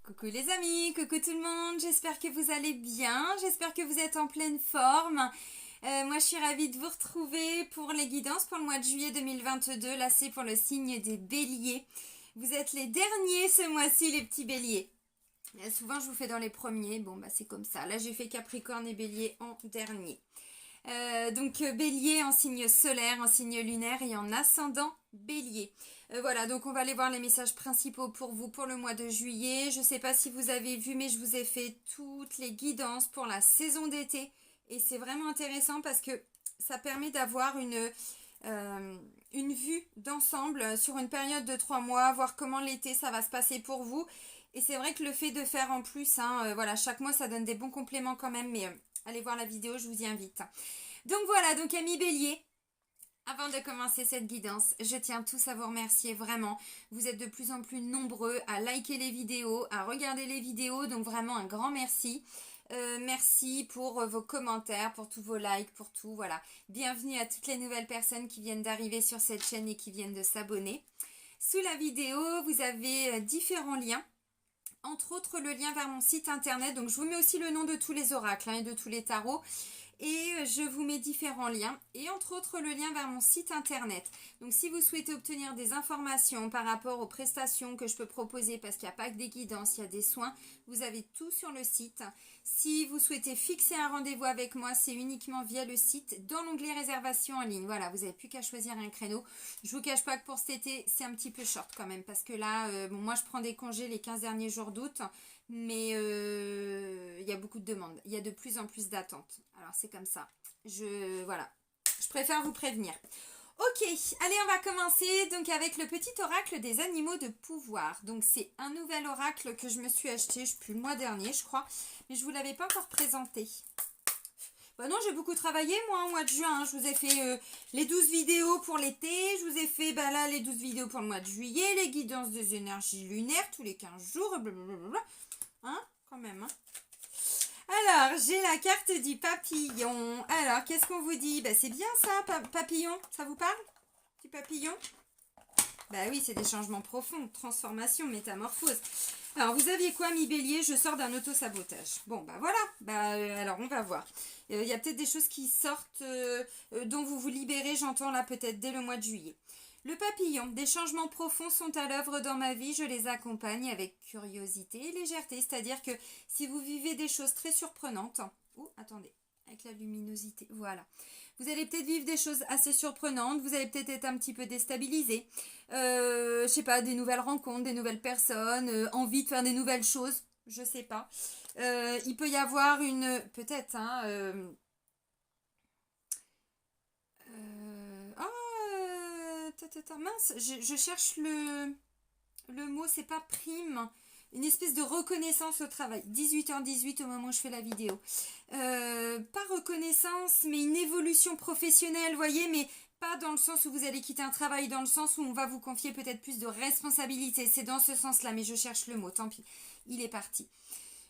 Coucou les amis, coucou tout le monde, j'espère que vous allez bien, j'espère que vous êtes en pleine forme. Moi je suis ravie de vous retrouver pour les guidances pour le mois de juillet 2022, là c'est pour le signe des béliers. Vous êtes les derniers ce mois-ci les petits béliers. Souvent je vous fais dans les premiers, bon bah c'est comme ça, là j'ai fait Capricorne et Bélier en dernier. Donc Bélier en signe solaire, en signe lunaire et en ascendant Bélier. Voilà, donc on va aller voir les messages principaux pour vous pour le mois de juillet. Je ne sais pas si vous avez vu, mais je vous ai fait toutes les guidances pour la saison d'été. Et c'est vraiment intéressant parce que ça permet d'avoir une vue d'ensemble sur une période de 3 mois, voir comment l'été ça va se passer pour vous. Et c'est vrai que le fait de faire en plus, voilà, chaque mois ça donne des bons compléments quand même, mais allez voir la vidéo, je vous y invite. Donc voilà, donc amis Bélier, avant de commencer cette guidance, je tiens tous à vous remercier vraiment. Vous êtes de plus en plus nombreux à liker les vidéos, à regarder les vidéos, donc vraiment un grand merci. Merci pour vos commentaires, pour tous vos likes, pour tout, voilà. Bienvenue à toutes les nouvelles personnes qui viennent d'arriver sur cette chaîne et qui viennent de s'abonner. Sous la vidéo, vous avez différents liens. Entre autres, le lien vers mon site internet. Donc, je vous mets aussi le nom de tous les oracles et de tous les tarots. Et je vous mets différents liens. Et entre autres, le lien vers mon site internet. Donc, si vous souhaitez obtenir des informations par rapport aux prestations que je peux proposer, parce qu'il n'y a pas que des guidances, il y a des soins, vous avez tout sur le site. Si vous souhaitez fixer un rendez-vous avec moi, c'est uniquement via le site dans l'onglet réservation en ligne. Voilà, vous n'avez plus qu'à choisir un créneau. Je vous cache pas que pour cet été, c'est un petit peu short quand même. Parce que là, bon, moi je prends des congés les 15 derniers jours d'août. Mais il y a beaucoup de demandes. Il y a de plus en plus d'attentes. Alors c'est comme ça. Voilà. Je préfère vous prévenir. Ok, allez, on va commencer donc avec le petit oracle des animaux de pouvoir. Donc c'est un nouvel oracle que je me suis acheté, je sais plus, le mois dernier, je crois. Mais je ne vous l'avais pas encore présenté. Bah non, j'ai beaucoup travaillé, moi, au mois de juin. Je vous ai fait les 12 vidéos pour l'été. Je vous ai fait, bah là, les 12 vidéos pour le mois de juillet. Les guidances des énergies lunaires tous les 15 jours. Blablabla. Hein, quand même, hein. Alors, j'ai la carte du papillon. Alors, qu'est-ce qu'on vous dit? Bah, c'est bien ça, papillon. Ça vous parle? Du papillon? Bah oui, c'est des changements profonds, transformation, métamorphose. Alors, vous aviez quoi, mi bélier? Je sors d'un auto-sabotage. Bon, bah voilà. Bah, alors, on va voir. Il y a peut-être des choses qui sortent, dont vous vous libérez, j'entends là, peut-être dès le mois de juillet. Le papillon, des changements profonds sont à l'œuvre dans ma vie, je les accompagne avec curiosité et légèreté, c'est-à-dire que si vous vivez des choses très surprenantes, attendez, avec la luminosité, voilà, vous allez peut-être vivre des choses assez surprenantes, vous allez peut-être être un petit peu déstabilisé, je sais pas, des nouvelles rencontres, des nouvelles personnes, envie de faire des nouvelles choses, je sais pas, il peut y avoir peut-être, mince, je cherche le mot, c'est pas prime, une espèce de reconnaissance au travail. 18h18 au moment où je fais la vidéo. Pas reconnaissance, mais une évolution professionnelle, vous voyez, mais pas dans le sens où vous allez quitter un travail, dans le sens où on va vous confier peut-être plus de responsabilités. C'est dans ce sens-là, mais je cherche le mot, tant pis, il est parti.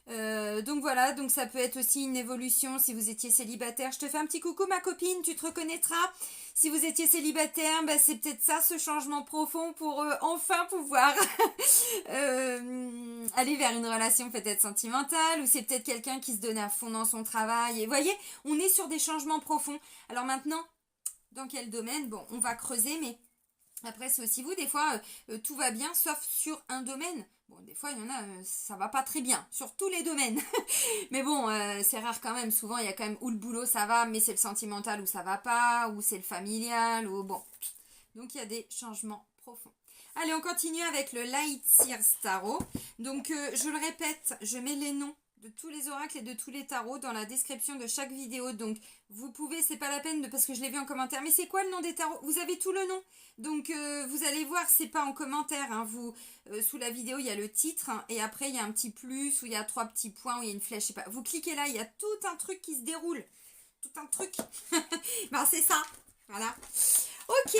Donc voilà, donc ça peut être aussi une évolution si vous étiez célibataire. Je te fais un petit coucou ma copine, tu te reconnaîtras. Si vous étiez célibataire, bah, c'est peut-être ça ce changement profond pour enfin pouvoir aller vers une relation peut-être sentimentale, ou c'est peut-être quelqu'un qui se donne à fond dans son travail. Et vous voyez, on est sur des changements profonds. Alors maintenant, dans quel domaine? Bon, on va creuser, mais après c'est aussi vous, des fois tout va bien sauf sur un domaine. Bon, des fois il y en a, ça va pas très bien sur tous les domaines. Mais bon, c'est rare quand même. Souvent il y a quand même où le boulot ça va, mais c'est le sentimental où ça va pas, ou c'est le familial, ou bon. Donc il y a des changements profonds. Allez, on continue avec le Light Seer Tarot. Donc je le répète, je mets les noms de tous les oracles et de tous les tarots dans la description de chaque vidéo. Donc vous pouvez, c'est pas la peine parce que je l'ai vu en commentaire, mais c'est quoi le nom des tarots? Vous avez tout le nom. Donc vous allez voir, c'est pas en commentaire, hein, sous la vidéo il y a le titre, hein, et après il y a un petit plus, où il y a 3 petits points, où il y a une flèche, je sais pas. Vous cliquez là, il y a tout un truc qui se déroule. Tout un truc. Ben c'est ça. Voilà. Ok,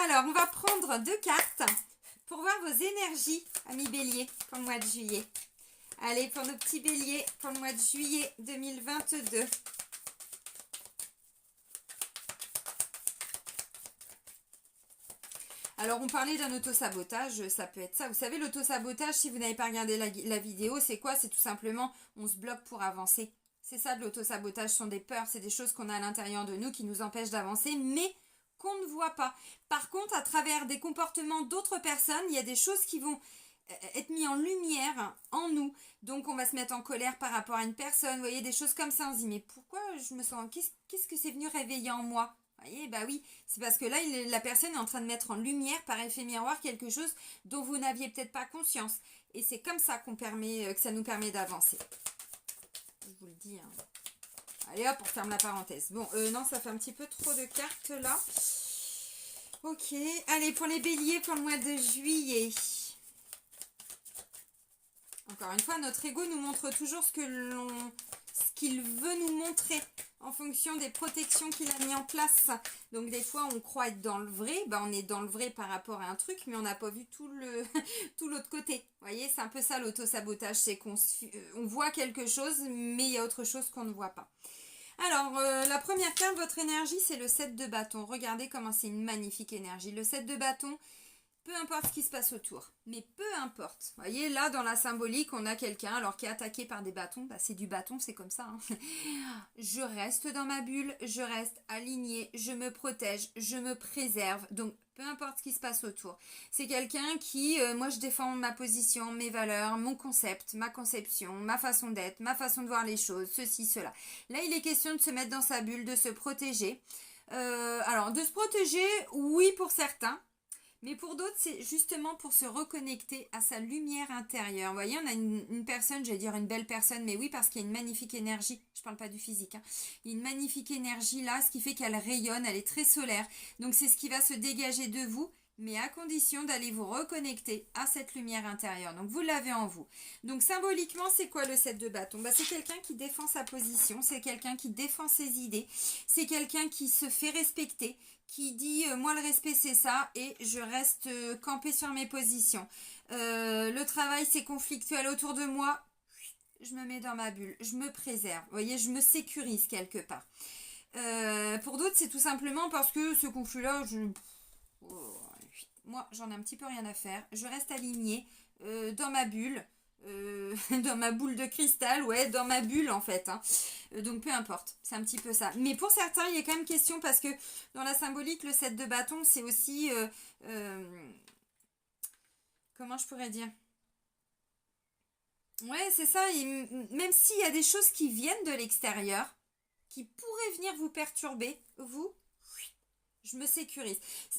alors on va prendre 2 cartes pour voir vos énergies, amis béliers, pour le mois de juillet. Allez, pour nos petits béliers, pour le mois de juillet 2022. Alors, on parlait d'un auto-sabotage, ça peut être ça. Vous savez, l'auto-sabotage, si vous n'avez pas regardé la vidéo, c'est quoi? C'est tout simplement, on se bloque pour avancer. C'est ça de l'auto-sabotage, ce sont des peurs, c'est des choses qu'on a à l'intérieur de nous qui nous empêchent d'avancer, mais qu'on ne voit pas. Par contre, à travers des comportements d'autres personnes, il y a des choses qui vont être mises en lumière en nous. Donc, on va se mettre en colère par rapport à une personne. Vous voyez, des choses comme ça. On se dit, mais pourquoi je me sens... Qu'est-ce que c'est venu réveiller en moi? Vous voyez, bah oui, c'est parce que là, la personne est en train de mettre en lumière par effet miroir quelque chose dont vous n'aviez peut-être pas conscience. Et c'est comme ça que ça nous permet d'avancer. Je vous le dis, hein. Allez hop, on ferme la parenthèse. Bon, non, ça fait un petit peu trop de cartes là. Ok, allez, pour les béliers pour le mois de juillet. Encore une fois, notre ego nous montre toujours ce qu'il veut nous montrer en fonction des protections qu'il a mis en place. Donc des fois, on croit être dans le vrai. Ben, on est dans le vrai par rapport à un truc, mais on n'a pas vu tout l'autre côté. Vous voyez, c'est un peu ça l'auto-sabotage. C'est qu'on voit quelque chose, mais il y a autre chose qu'on ne voit pas. Alors, la première carte, votre énergie, c'est le 7 de bâton. Regardez comment c'est une magnifique énergie. Le 7 de bâton, peu importe ce qui se passe autour, mais peu importe. Vous voyez, là, dans la symbolique, on a quelqu'un alors qui est attaqué par des bâtons. Bah, c'est du bâton, c'est comme ça. Hein. Je reste dans ma bulle, je reste alignée, je me protège, je me préserve. Donc, peu importe ce qui se passe autour. C'est quelqu'un qui, moi, je défends ma position, mes valeurs, mon concept, ma conception, ma façon d'être, ma façon de voir les choses, ceci, cela. Là, il est question de se mettre dans sa bulle, de se protéger. Alors, de se protéger, oui, pour certains. Mais pour d'autres, c'est justement pour se reconnecter à sa lumière intérieure. Vous voyez, on a une personne, je vais dire une belle personne, mais oui, parce qu'il y a une magnifique énergie. Je ne parle pas du physique. Hein. Il y a une magnifique énergie là, ce qui fait qu'elle rayonne, elle est très solaire. Donc, c'est ce qui va se dégager de vous, mais à condition d'aller vous reconnecter à cette lumière intérieure. Donc, vous l'avez en vous. Donc, symboliquement, c'est quoi le 7 de bâton? Bah, c'est quelqu'un qui défend sa position, c'est quelqu'un qui défend ses idées, c'est quelqu'un qui se fait respecter, qui dit moi le respect c'est ça et je reste campé sur mes positions. Le travail c'est conflictuel autour de moi, je me mets dans ma bulle, je me préserve, vous voyez, je me sécurise quelque part. Pour d'autres c'est tout simplement parce que ce conflit là, moi j'en ai un petit peu rien à faire, je reste alignée dans ma bulle. Dans ma boule de cristal, ouais, dans ma bulle en fait. Hein. Donc peu importe, c'est un petit peu ça. Mais pour certains, il y a quand même question parce que dans la symbolique, le 7 de bâton, c'est aussi... comment je pourrais dire? Ouais, c'est ça. Même s'il y a des choses qui viennent de l'extérieur, qui pourraient venir vous perturber, vous... Je me sécurise.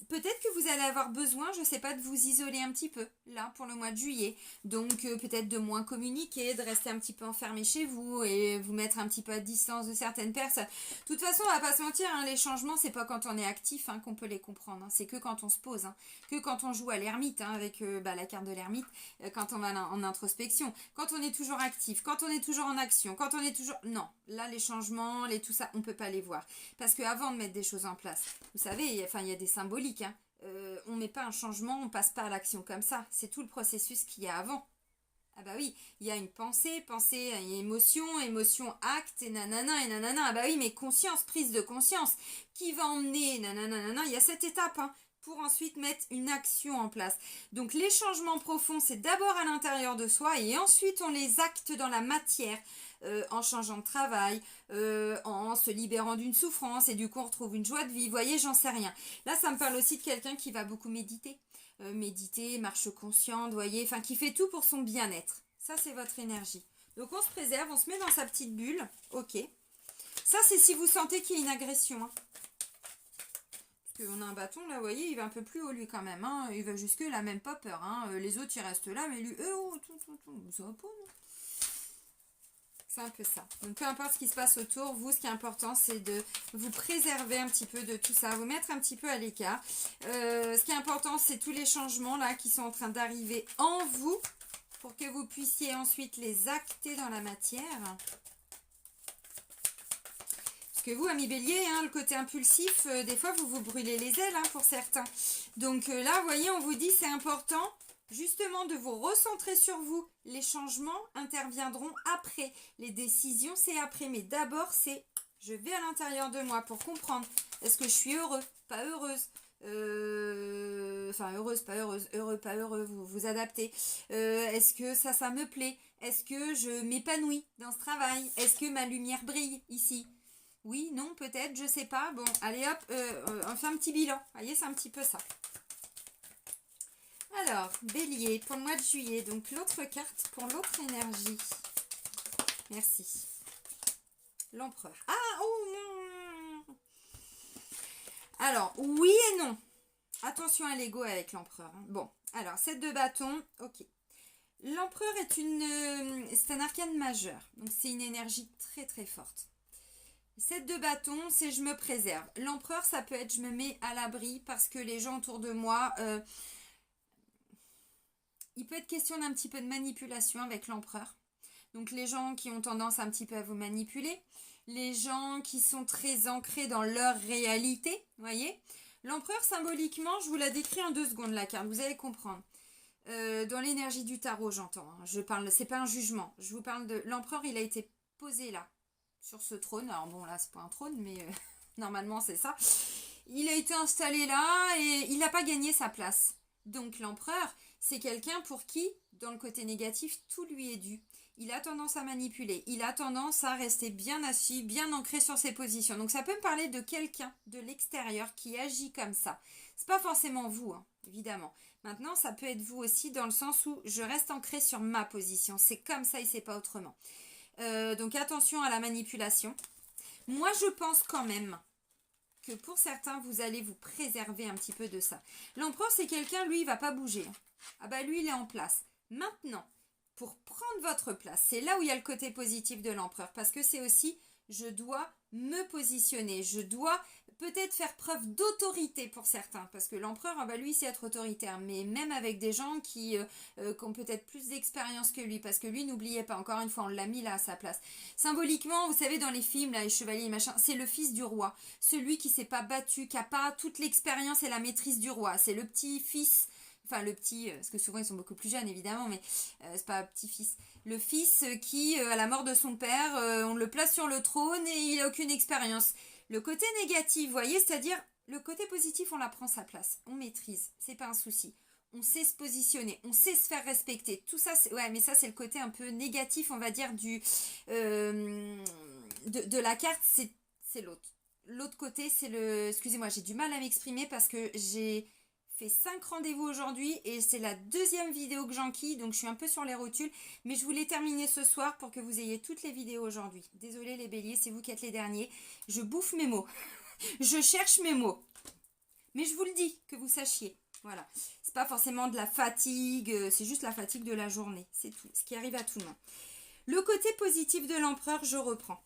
Peut-être que vous allez avoir besoin, je ne sais pas, de vous isoler un petit peu, là, pour le mois de juillet. Donc, peut-être de moins communiquer, de rester un petit peu enfermé chez vous et vous mettre un petit peu à distance de certaines personnes. De toute façon, on va pas se mentir, hein, les changements, c'est pas quand on est actif hein, qu'on peut les comprendre. Hein. C'est que quand on se pose, hein, que quand on joue à l'ermite, hein, avec la carte de l'ermite, quand on va en introspection. Quand on est toujours actif, quand on est toujours en action, quand on est toujours... Non, là, les changements, tout ça, on peut pas les voir. Parce qu'avant de mettre des choses en place, vous savez, il y a des symboliques. Hein. On ne met pas un changement, on ne passe pas à l'action comme ça. C'est tout le processus qu'il y a avant. Ah bah oui, il y a une pensée, une émotion, acte, et nanana, et nanana. Ah bah oui, mais conscience, prise de conscience. Qui va emmener, nanana, il y a cette étape, hein, pour ensuite mettre une action en place. Donc les changements profonds, c'est d'abord à l'intérieur de soi et ensuite on les acte dans la matière. En changeant de travail, en se libérant d'une souffrance et du coup on retrouve une joie de vie. Vous voyez, j'en sais rien. Là, ça me parle aussi de quelqu'un qui va beaucoup méditer. Méditer, marche consciente, vous voyez, enfin qui fait tout pour son bien-être. Ça, c'est votre énergie. Donc on se préserve, on se met dans sa petite bulle. Ok. Ça, c'est si vous sentez qu'il y a une agression. Hein. Parce qu'on a un bâton, là, vous voyez, il va un peu plus haut lui quand même. Hein. Il va jusque là, même pas peur. Hein. Les autres, ils restent là, mais lui, ça va pas, non? C'est un peu ça. Donc, peu importe ce qui se passe autour, vous, ce qui est important, c'est de vous préserver un petit peu de tout ça, vous mettre un petit peu à l'écart. Ce qui est important, c'est tous les changements là qui sont en train d'arriver en vous pour que vous puissiez ensuite les acter dans la matière. Parce que vous, amis bélier, hein, le côté impulsif, des fois, vous vous brûlez les ailes hein, pour certains. Donc là, vous voyez, on vous dit, c'est important... Justement, de vous recentrer sur vous. Les changements interviendront après. Les décisions, c'est après. Mais d'abord, c'est je vais à l'intérieur de moi pour comprendre. Est-ce que je suis heureux, pas heureuse? Enfin, heureuse, pas heureuse, heureux, pas heureux, vous vous adaptez. Est-ce que ça me plaît? Est-ce que je m'épanouis dans ce travail? Est-ce que ma lumière brille ici? Oui, non, peut-être, je sais pas. Bon, allez hop, on fait un petit bilan. Vous voyez, c'est un petit peu ça. Alors, Bélier, pour le mois de juillet, donc l'autre carte pour l'autre énergie. Merci. L'empereur. Ah, oh non! Alors, oui et non. Attention à l'ego avec l'empereur. Hein. Bon, alors, 7 de bâton, ok. L'empereur c'est un arcane majeur. Donc, c'est une énergie très très forte. 7 de bâton, c'est je me préserve. L'empereur, ça peut être je me mets à l'abri parce que les gens autour de moi... il peut être question d'un petit peu de manipulation avec l'empereur. Donc les gens qui ont tendance un petit peu à vous manipuler, les gens qui sont très ancrés dans leur réalité, voyez. L'empereur, symboliquement, je vous la décris en 2 secondes la carte, vous allez comprendre. Dans l'énergie du tarot, j'entends. Hein. Je parle, c'est pas un jugement. Je vous parle de l'empereur, il a été posé là, sur ce trône. Alors bon, là, c'est pas un trône, mais normalement, c'est ça. Il a été installé là et il n'a pas gagné sa place. Donc l'empereur, c'est quelqu'un pour qui, dans le côté négatif, tout lui est dû. Il a tendance à manipuler, il a tendance à rester bien assis, bien ancré sur ses positions. Donc ça peut me parler de quelqu'un de l'extérieur qui agit comme ça. C'est pas forcément vous, hein, évidemment. Maintenant, ça peut être vous aussi dans le sens où je reste ancré sur ma position. C'est comme ça et c'est pas autrement. Donc attention à la manipulation. Moi, je pense quand même que pour certains, vous allez vous préserver un petit peu de ça. L'empereur, c'est quelqu'un, lui, il va pas bouger. Ah bah lui, il est en place. Maintenant, pour prendre votre place, c'est là où il y a le côté positif de l'empereur. Parce que c'est aussi, je dois me positionner. Je dois peut-être faire preuve d'autorité pour certains. Parce que l'empereur, ah bah lui, c'est être autoritaire. Mais même avec des gens qui ont peut-être plus d'expérience que lui. Parce que lui, n'oubliez pas, encore une fois, on l'a mis là à sa place. Symboliquement, vous savez, dans les films, là, les chevaliers et machin, c'est le fils du roi. Celui qui s'est pas battu, qui n'a pas toute l'expérience et la maîtrise du roi. C'est le petit-fils. Enfin, le petit, parce que souvent ils sont beaucoup plus jeunes évidemment, mais c'est pas petit-fils. Le fils qui, à la mort de son père, on le place sur le trône et il n'a aucune expérience. Le côté négatif, vous voyez, c'est-à-dire le côté positif, on la prend sa place. On maîtrise, c'est pas un souci. On sait se positionner, on sait se faire respecter. Tout ça, ouais, mais ça c'est le côté un peu négatif, on va dire, de la carte, c'est l'autre. L'autre côté, c'est le... Excusez-moi, j'ai du mal à m'exprimer parce que j'ai fait 5 rendez-vous aujourd'hui et c'est la 2e vidéo que j'enquille, donc je suis un peu sur les rotules, mais je voulais terminer ce soir pour que vous ayez toutes les vidéos aujourd'hui. Désolée les béliers, c'est vous qui êtes les derniers. Je bouffe mes mots. Je cherche mes mots. Mais je vous le dis, que vous sachiez. Voilà. C'est pas forcément de la fatigue, c'est juste la fatigue de la journée. C'est tout. Ce qui arrive à tout le monde. Le côté positif de l'empereur, je reprends.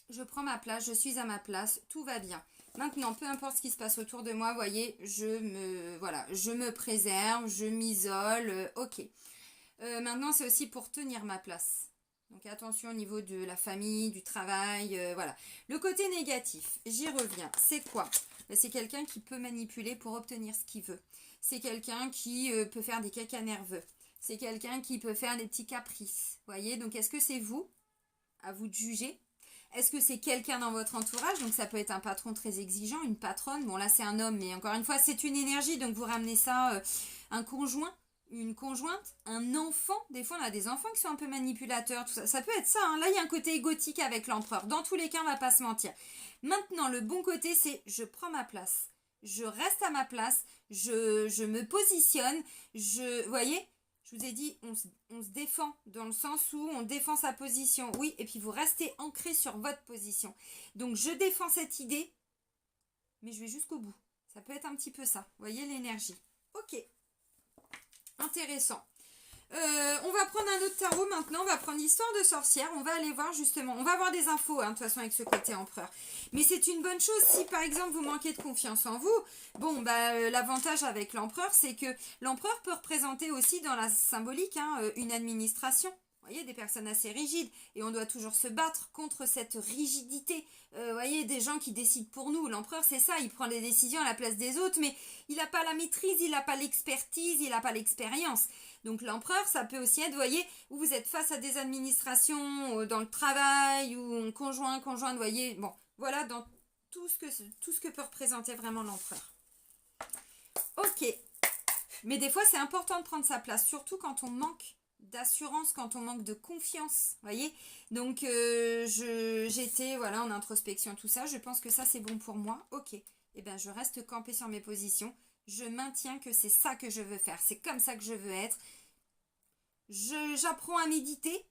Je prends ma place, je suis à ma place, tout va bien. Maintenant, peu importe ce qui se passe autour de moi, voyez, je me préserve, je m'isole, ok. Maintenant, c'est aussi pour tenir ma place. Donc attention au niveau de la famille, du travail, voilà. Le côté négatif, j'y reviens. C'est quoi? C'est quelqu'un qui peut manipuler pour obtenir ce qu'il veut. C'est quelqu'un qui peut faire des cacas nerveux. C'est quelqu'un qui peut faire des petits caprices. Voyez, donc est-ce que c'est vous? À vous de juger. Est-ce que c'est quelqu'un dans votre entourage? Donc ça peut être un patron très exigeant, une patronne. Bon là c'est un homme, mais encore une fois c'est une énergie. Donc vous ramenez ça, un conjoint, une conjointe, un enfant. Des fois on a des enfants qui sont un peu manipulateurs, tout ça. Ça peut être ça. Hein. Là il y a un côté égotique avec l'empereur. Dans tous les cas on va pas se mentir. Maintenant le bon côté c'est je prends ma place. Je reste à ma place. Je me positionne. Vous voyez? Je vous ai dit, on se défend dans le sens où on défend sa position. Oui, et puis vous restez ancré sur votre position. Donc je défends cette idée, mais je vais jusqu'au bout. Ça peut être un petit peu ça. Vous voyez l'énergie. Ok. Intéressant. On va prendre un autre tarot maintenant. On va prendre l'histoire de sorcière. On va aller voir justement. On va avoir des infos, hein, de toute façon, avec ce côté empereur. Mais c'est une bonne chose si, par exemple, vous manquez de confiance en vous. Bon, l'avantage avec l'empereur, c'est que l'empereur peut représenter aussi dans la symbolique une administration. Vous voyez, des personnes assez rigides. Et on doit toujours se battre contre cette rigidité. Vous voyez, des gens qui décident pour nous. L'empereur, c'est ça. Il prend des décisions à la place des autres. Mais il n'a pas la maîtrise, il n'a pas l'expertise, il n'a pas l'expérience. Donc l'empereur, ça peut aussi être, vous voyez, où vous êtes face à des administrations, dans le travail, ou conjointe, vous voyez. Bon, voilà, dans tout ce que peut représenter vraiment l'empereur. Ok. Mais des fois, c'est important de prendre sa place, surtout quand on manque d'assurance, quand on manque de confiance, voyez. Donc, j'étais, voilà, en introspection, tout ça. Je pense que ça, c'est bon pour moi. Ok. Eh bien, je reste campée sur mes positions. Je maintiens que c'est ça que je veux faire. C'est comme ça que je veux être. J'apprends à méditer.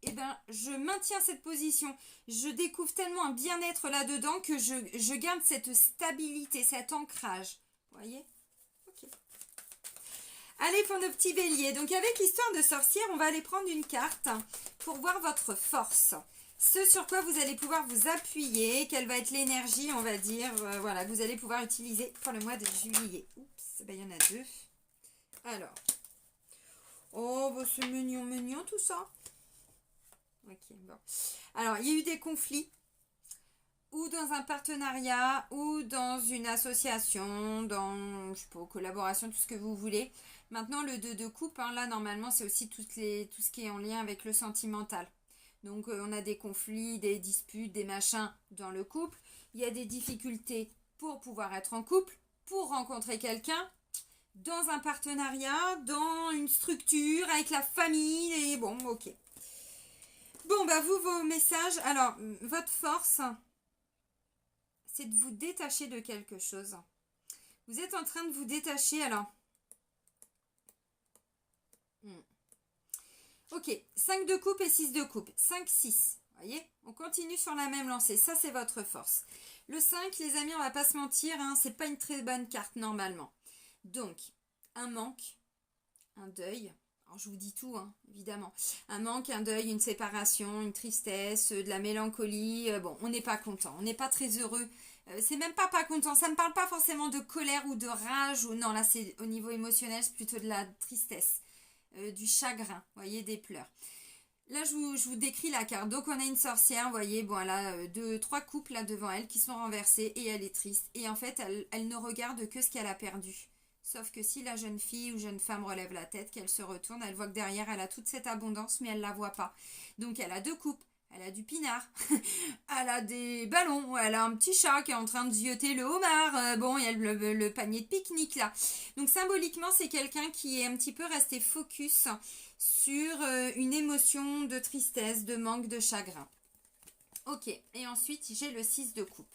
Eh bien, je maintiens cette position. Je découvre tellement un bien-être là-dedans que je garde cette stabilité, cet ancrage. Vous voyez? Ok. Allez, pour nos petits béliers. Donc, avec l'histoire de sorcière, on va aller prendre une carte pour voir votre force. Ce sur quoi vous allez pouvoir vous appuyer, quelle va être l'énergie, on va dire, voilà, que vous allez pouvoir utiliser pour le mois de juillet. Oups, ben, il y en a deux. Alors. Oh, bah, c'est mignon, mignon tout ça. Ok, bon. Alors, il y a eu des conflits, ou dans un partenariat, ou dans une association, dans, je sais pas, collaboration, tout ce que vous voulez. Maintenant, le 2 de coupe, hein, là, normalement, c'est aussi tout ce qui est en lien avec le sentimental. Donc, on a des conflits, des disputes, des machins dans le couple. Il y a des difficultés pour pouvoir être en couple, pour rencontrer quelqu'un, dans un partenariat, dans une structure, avec la famille, et bon, ok. Bon, bah vous, vos messages, alors, votre force, c'est de vous détacher de quelque chose. Vous êtes en train de vous détacher, alors. Ok, 5 de coupe et 6 de coupe. 5, 6. Vous voyez? On continue sur la même lancée. Ça, c'est votre force. Le 5, les amis, on va pas se mentir, hein, c'est pas une très bonne carte normalement. Donc, un manque, un deuil. Alors, je vous dis tout, hein, évidemment. Un manque, un deuil, une séparation, une tristesse, de la mélancolie. Bon, on n'est pas content, on n'est pas très heureux. C'est même pas content. Ça ne me parle pas forcément de colère ou de rage. Ou non, là, c'est au niveau émotionnel, c'est plutôt de la tristesse. Du chagrin, vous voyez, des pleurs. Là, je vous décris la carte. Donc, on a une sorcière, vous voyez, bon, elle a trois couples là devant elle qui sont renversés et elle est triste. Et en fait, elle ne regarde que ce qu'elle a perdu. Sauf que si la jeune fille ou jeune femme relève la tête, qu'elle se retourne, elle voit que derrière, elle a toute cette abondance, mais elle ne la voit pas. Donc, elle a deux coupes. Elle a du pinard, elle a des ballons, elle a un petit chat qui est en train de zioter le homard, bon, il y a le panier de pique-nique là. Donc symboliquement, c'est quelqu'un qui est un petit peu resté focus sur une émotion de tristesse, de manque, de chagrin. Ok, et ensuite j'ai le 6 de coupe.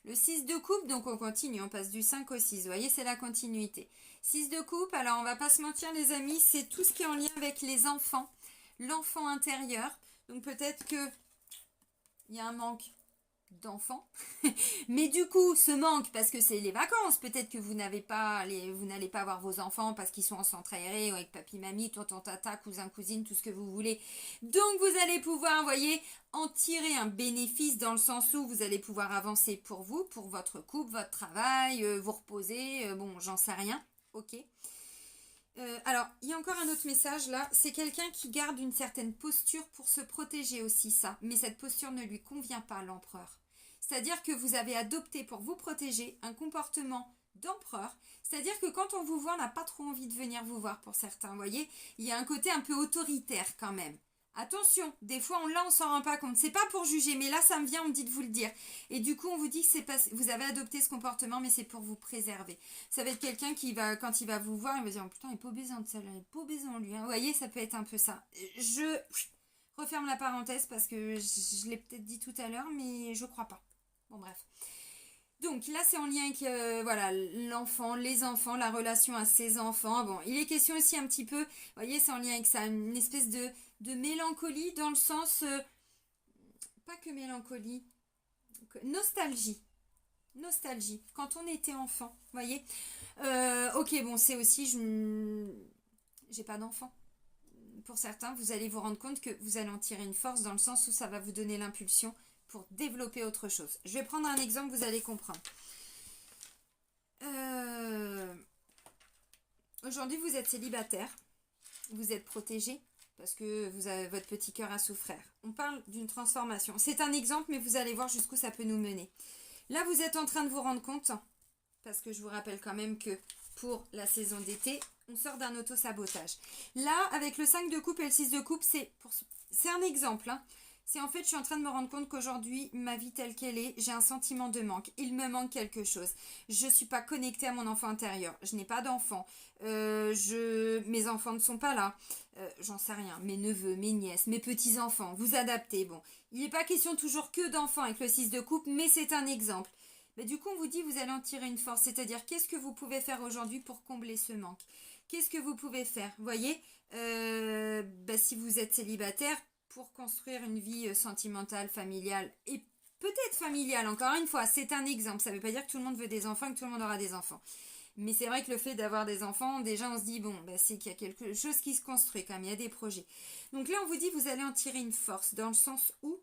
Le 6 de coupe, donc on continue, on passe du 5 au 6, vous voyez, c'est la continuité. 6 de coupe, alors on va pas se mentir les amis, c'est tout ce qui est en lien avec les enfants, l'enfant intérieur. Donc peut-être que il y a un manque d'enfants. Mais du coup, ce manque, parce que c'est les vacances, peut-être que vous n'allez pas voir vos enfants parce qu'ils sont en centre aéré ou avec papy, mamie, tonton, tata, cousin, cousine, tout ce que vous voulez. Donc vous allez pouvoir, vous voyez, en tirer un bénéfice dans le sens où vous allez pouvoir avancer pour vous, pour votre couple, votre travail, vous reposer, bon, j'en sais rien. Ok. Alors, il y a encore un autre message là, c'est quelqu'un qui garde une certaine posture pour se protéger aussi ça, mais cette posture ne lui convient pas, l'empereur. C'est-à-dire que vous avez adopté pour vous protéger un comportement d'empereur, c'est-à-dire que quand on vous voit, on n'a pas trop envie de venir vous voir pour certains, vous voyez, il y a un côté un peu autoritaire quand même. Attention, des fois on s'en rend pas compte. C'est pas pour juger, mais là ça me vient, on me dit de vous le dire. Et du coup on vous dit que vous avez adopté ce comportement, mais c'est pour vous préserver. Ça va être quelqu'un qui va, quand il va vous voir, il va dire oh, putain, il est pas obéissant de ça, il est pas obéissant lui. Hein. Vous voyez, ça peut être un peu ça. Je referme la parenthèse parce que je l'ai peut-être dit tout à l'heure, mais je crois pas. Bon bref. Donc là c'est en lien avec voilà, l'enfant, les enfants, la relation à ses enfants. Bon, il est question aussi un petit peu, vous voyez, c'est en lien avec ça, une espèce de mélancolie dans le sens, pas que mélancolie, nostalgie. Nostalgie, quand on était enfant, vous voyez. Ok, bon, c'est aussi, j'ai pas d'enfant. Pour certains, vous allez vous rendre compte que vous allez en tirer une force dans le sens où ça va vous donner l'impulsion pour développer autre chose. Je vais prendre un exemple, vous allez comprendre. Aujourd'hui, vous êtes célibataire, vous êtes protégé parce que votre petit cœur a souffert. On parle d'une transformation. C'est un exemple, mais vous allez voir jusqu'où ça peut nous mener. Là, vous êtes en train de vous rendre compte, parce que je vous rappelle quand même que pour la saison d'été, on sort d'un auto-sabotage. Là, avec le 5 de coupe et le 6 de coupe, c'est un exemple, hein. C'est en fait, je suis en train de me rendre compte qu'aujourd'hui, ma vie telle qu'elle est, j'ai un sentiment de manque. Il me manque quelque chose. Je ne suis pas connectée à mon enfant intérieur. Je n'ai pas d'enfant. Mes enfants ne sont pas là. J'en sais rien. Mes neveux, mes nièces, mes petits-enfants. Vous adaptez. Bon, il n'est pas question toujours que d'enfants avec le 6 de coupe, mais c'est un exemple. Mais du coup, on vous dit, vous allez en tirer une force. C'est-à-dire, qu'est-ce que vous pouvez faire aujourd'hui pour combler ce manque? Qu'est-ce que vous pouvez faire? Vous voyez, si vous êtes célibataire, pour construire une vie sentimentale, familiale et peut-être familiale, encore une fois, c'est un exemple. Ça ne veut pas dire que tout le monde veut des enfants et que tout le monde aura des enfants. Mais c'est vrai que le fait d'avoir des enfants, déjà on se dit, bon, c'est qu'il y a quelque chose qui se construit quand même, il y a des projets. Donc là, on vous dit, vous allez en tirer une force, dans le sens où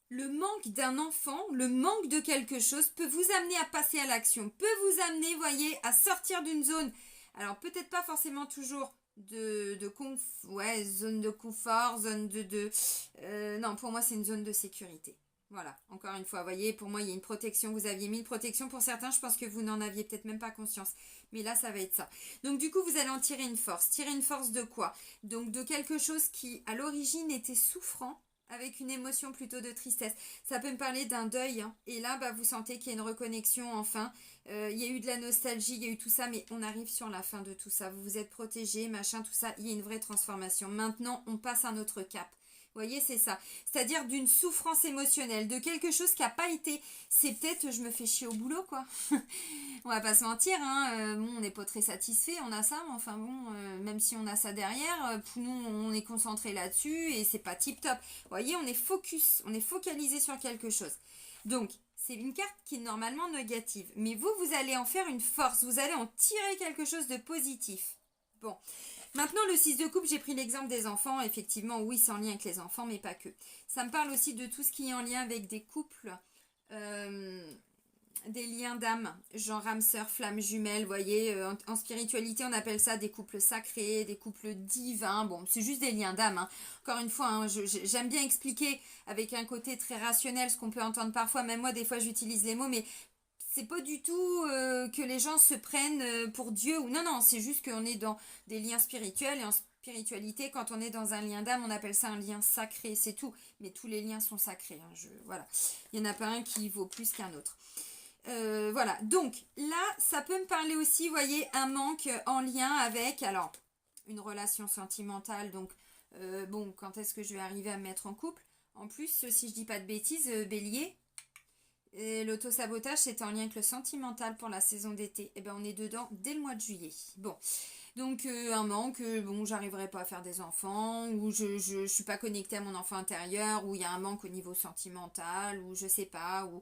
le manque d'un enfant, le manque de quelque chose peut vous amener à passer à l'action, peut vous amener, voyez, à sortir d'une zone. Alors peut-être pas forcément toujours zone de confort, non, pour moi c'est une zone de sécurité. Voilà, encore une fois, vous voyez, pour moi il y a une protection, vous aviez mis une protection pour certains, je pense que vous n'en aviez peut-être même pas conscience, mais là ça va être ça. Donc du coup vous allez en tirer une force de quoi? Donc de quelque chose qui à l'origine était souffrant, avec une émotion plutôt de tristesse. Ça peut me parler d'un deuil, hein. Et là vous sentez qu'il y a une reconnexion enfin. Il y a eu de la nostalgie, il y a eu tout ça, mais on arrive sur la fin de tout ça. Vous vous êtes protégés, machin, tout ça. Il y a une vraie transformation. Maintenant, on passe à un autre cap. Vous voyez, c'est ça. C'est-à-dire d'une souffrance émotionnelle, de quelque chose qui n'a pas été... C'est peut-être, je me fais chier au boulot, quoi. On va pas se mentir, hein. Bon, on n'est pas très satisfait, on a ça, mais enfin bon, même si on a ça derrière, pour nous, on est concentré là-dessus et c'est pas tip-top. Vous voyez, on est focus, on est focalisé sur quelque chose. Donc, c'est une carte qui est normalement négative. Mais vous allez en faire une force. Vous allez en tirer quelque chose de positif. Bon. Maintenant, le 6 de coupe, j'ai pris l'exemple des enfants. Effectivement, oui, c'est en lien avec les enfants, mais pas que. Ça me parle aussi de tout ce qui est en lien avec des couples, des liens d'âme, genre âme sœur, flamme jumelle, vous voyez, en spiritualité on appelle ça des couples sacrés, des couples divins, bon c'est juste des liens d'âme, hein. Encore une fois, hein, j'aime bien expliquer avec un côté très rationnel ce qu'on peut entendre parfois, même moi des fois j'utilise les mots, mais c'est pas du tout que les gens se prennent pour Dieu, ou non, c'est juste qu'on est dans des liens spirituels, et en spiritualité, quand on est dans un lien d'âme, on appelle ça un lien sacré, c'est tout, mais tous les liens sont sacrés, hein, voilà, il n'y en a pas un qui vaut plus qu'un autre. Voilà, donc là, ça peut me parler aussi, vous voyez, un manque en lien avec, alors, une relation sentimentale, donc, bon, quand est-ce que je vais arriver à me mettre en couple? En plus, si je dis pas de bêtises, bélier, l'auto-sabotage, c'est en lien avec le sentimental pour la saison d'été. Et ben, on est dedans dès le mois de juillet. Bon, donc un manque, bon, j'arriverai pas à faire des enfants, ou je suis pas connectée à mon enfant intérieur, ou il y a un manque au niveau sentimental, ou je sais pas, ou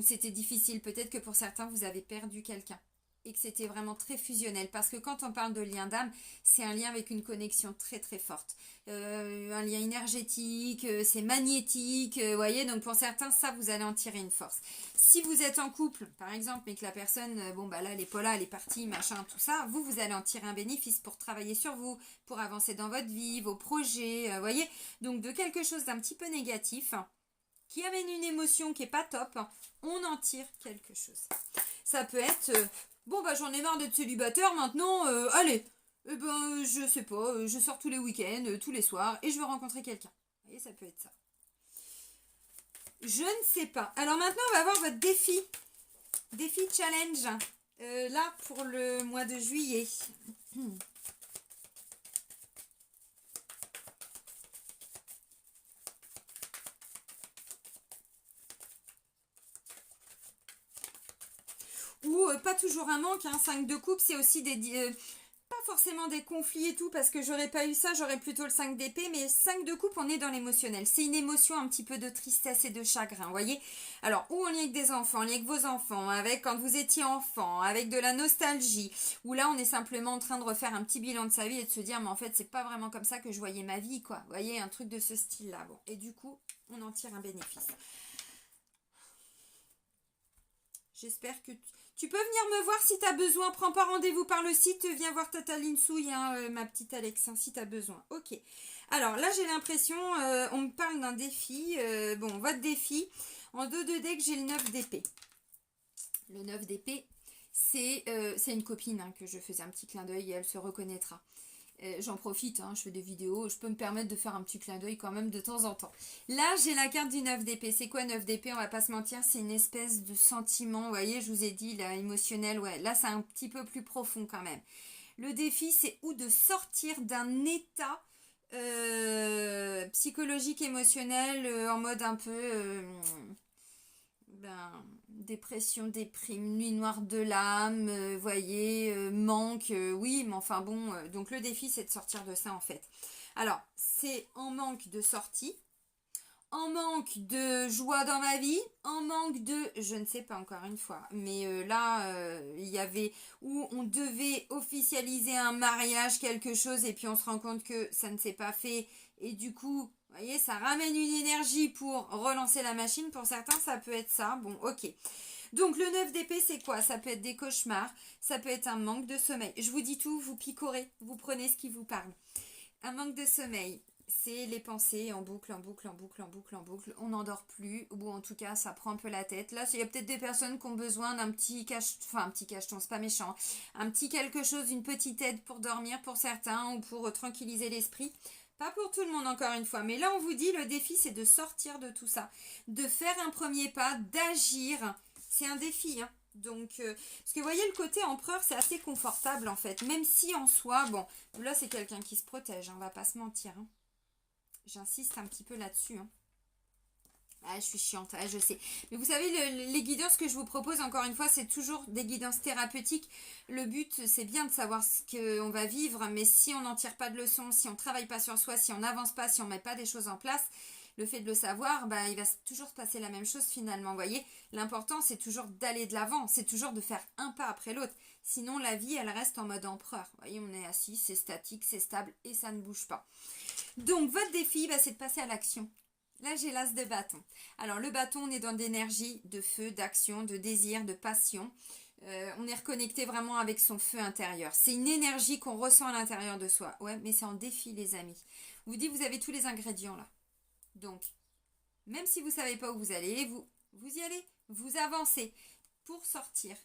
c'était difficile. Peut-être que pour certains, vous avez perdu quelqu'un. Et que c'était vraiment très fusionnel. Parce que quand on parle de lien d'âme, c'est un lien avec une connexion très très forte. Un lien énergétique, c'est magnétique, voyez, donc pour certains, ça, vous allez en tirer une force. Si vous êtes en couple, par exemple, mais que la personne, bon, bah là, elle est pas là, elle est partie, machin, tout ça, vous allez en tirer un bénéfice pour travailler sur vous, pour avancer dans votre vie, vos projets, voyez, donc de quelque chose d'un petit peu négatif, qui amène une émotion qui est pas top, on en tire quelque chose. Ça peut être, bon, bah j'en ai marre d'être célibataire, maintenant, allez, eh ben, je sais pas, je sors tous les week-ends, tous les soirs, et je veux rencontrer quelqu'un. Vous voyez, ça peut être ça. Je ne sais pas. Alors maintenant, on va voir votre défi. Défi challenge. Là, pour le mois de juillet. Ou pas toujours un manque, hein, 5 de coupe, c'est aussi des... pas forcément des conflits et tout, parce que j'aurais pas eu ça, j'aurais plutôt le 5 d'épée, mais 5 de coupe, on est dans l'émotionnel. C'est une émotion un petit peu de tristesse et de chagrin, vous voyez. Alors, ou en lien avec des enfants, en lien avec vos enfants, avec quand vous étiez enfant, avec de la nostalgie, ou là, on est simplement en train de refaire un petit bilan de sa vie et de se dire, mais en fait, c'est pas vraiment comme ça que je voyais ma vie, quoi. Vous voyez, un truc de ce style-là. Bon, et du coup, on en tire un bénéfice. J'espère que tu peux venir me voir si tu as besoin. Prends pas rendez-vous par le site. Viens voir Tata Linsouille, hein, ma petite Alex, hein, si tu as besoin. Ok. Alors là, j'ai l'impression, on me parle d'un défi. Bon, votre défi, en 2 deck, j'ai le 9 d'épée. Le 9 d'épée, c'est une copine, hein, que je faisais un petit clin d'œil et elle se reconnaîtra. J'en profite, hein, je fais des vidéos, je peux me permettre de faire un petit clin d'œil quand même de temps en temps. Là, j'ai la carte du 9 d'épée. C'est quoi 9 d'épée? On va pas se mentir, c'est une espèce de sentiment, vous voyez, je vous ai dit, là, émotionnel, ouais. Là, c'est un petit peu plus profond quand même. Le défi, c'est ou de sortir d'un état psychologique, émotionnel, en mode un peu... dépression, déprime, nuit noire de l'âme, voyez, manque, oui, mais enfin bon, donc le défi c'est de sortir de ça en fait. Alors, c'est en manque de sortie, en manque de joie dans ma vie, en manque de, je ne sais pas encore une fois, mais là, il y avait où on devait officialiser un mariage, quelque chose, et puis on se rend compte que ça ne s'est pas fait, et du coup, vous voyez, ça ramène une énergie pour relancer la machine. Pour certains, ça peut être ça. Bon, ok. Donc, le 9 d'épée, c'est quoi? Ça peut être des cauchemars, ça peut être un manque de sommeil. Je vous dis tout, vous picorez, vous prenez ce qui vous parle. Un manque de sommeil, c'est les pensées en boucle, en boucle, en boucle, en boucle, en boucle. On n'endort plus, ou en tout cas, ça prend un peu la tête. Là, il y a peut-être des personnes qui ont besoin d'un petit un petit cacheton, c'est pas méchant. Un petit quelque chose, une petite aide pour dormir pour certains, ou pour tranquilliser l'esprit. Pas pour tout le monde encore une fois, mais là on vous dit le défi c'est de sortir de tout ça, de faire un premier pas, d'agir. C'est un défi, hein. Donc, parce que vous voyez le côté empereur c'est assez confortable en fait, même si en soi, bon, là c'est quelqu'un qui se protège, hein, on va pas se mentir. Hein. J'insiste un petit peu là-dessus. Hein. Ah, je suis chiante, ah, je sais. Mais vous savez, les guidances que je vous propose, encore une fois, c'est toujours des guidances thérapeutiques. Le but, c'est bien de savoir ce qu'on va vivre, mais si on n'en tire pas de leçons, si on ne travaille pas sur soi, si on n'avance pas, si on ne met pas des choses en place, le fait de le savoir, il va toujours se passer la même chose finalement. Vous voyez, l'important, c'est toujours d'aller de l'avant, c'est toujours de faire un pas après l'autre. Sinon, la vie, elle reste en mode empereur. Vous voyez, on est assis, c'est statique, c'est stable et ça ne bouge pas. Donc, votre défi, c'est de passer à l'action. Là, j'ai l'as de bâton. Alors, le bâton, on est dans d'énergie, de feu, d'action, de désir, de passion. On est reconnecté vraiment avec son feu intérieur. C'est une énergie qu'on ressent à l'intérieur de soi. Ouais, mais c'est en défi, les amis. Je vous dis, vous avez tous les ingrédients là. Donc, même si vous ne savez pas où vous allez, vous y allez. Vous avancez pour sortir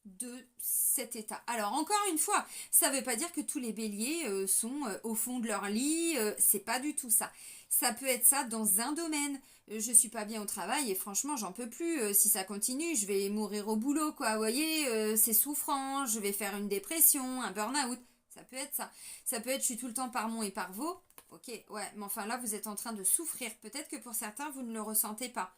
de cet état. Alors, encore une fois, ça ne veut pas dire que tous les béliers sont au fond de leur lit. C'est pas du tout ça. Ça peut être ça dans un domaine. Je suis pas bien au travail et franchement, j'en peux plus. Si ça continue, je vais mourir au boulot, quoi. Vous voyez, c'est souffrant. Je vais faire une dépression, un burn-out. Ça peut être ça. Ça peut être, je suis tout le temps par mon et par vos. Ok, ouais, mais enfin là, vous êtes en train de souffrir. Peut-être que pour certains, vous ne le ressentez pas.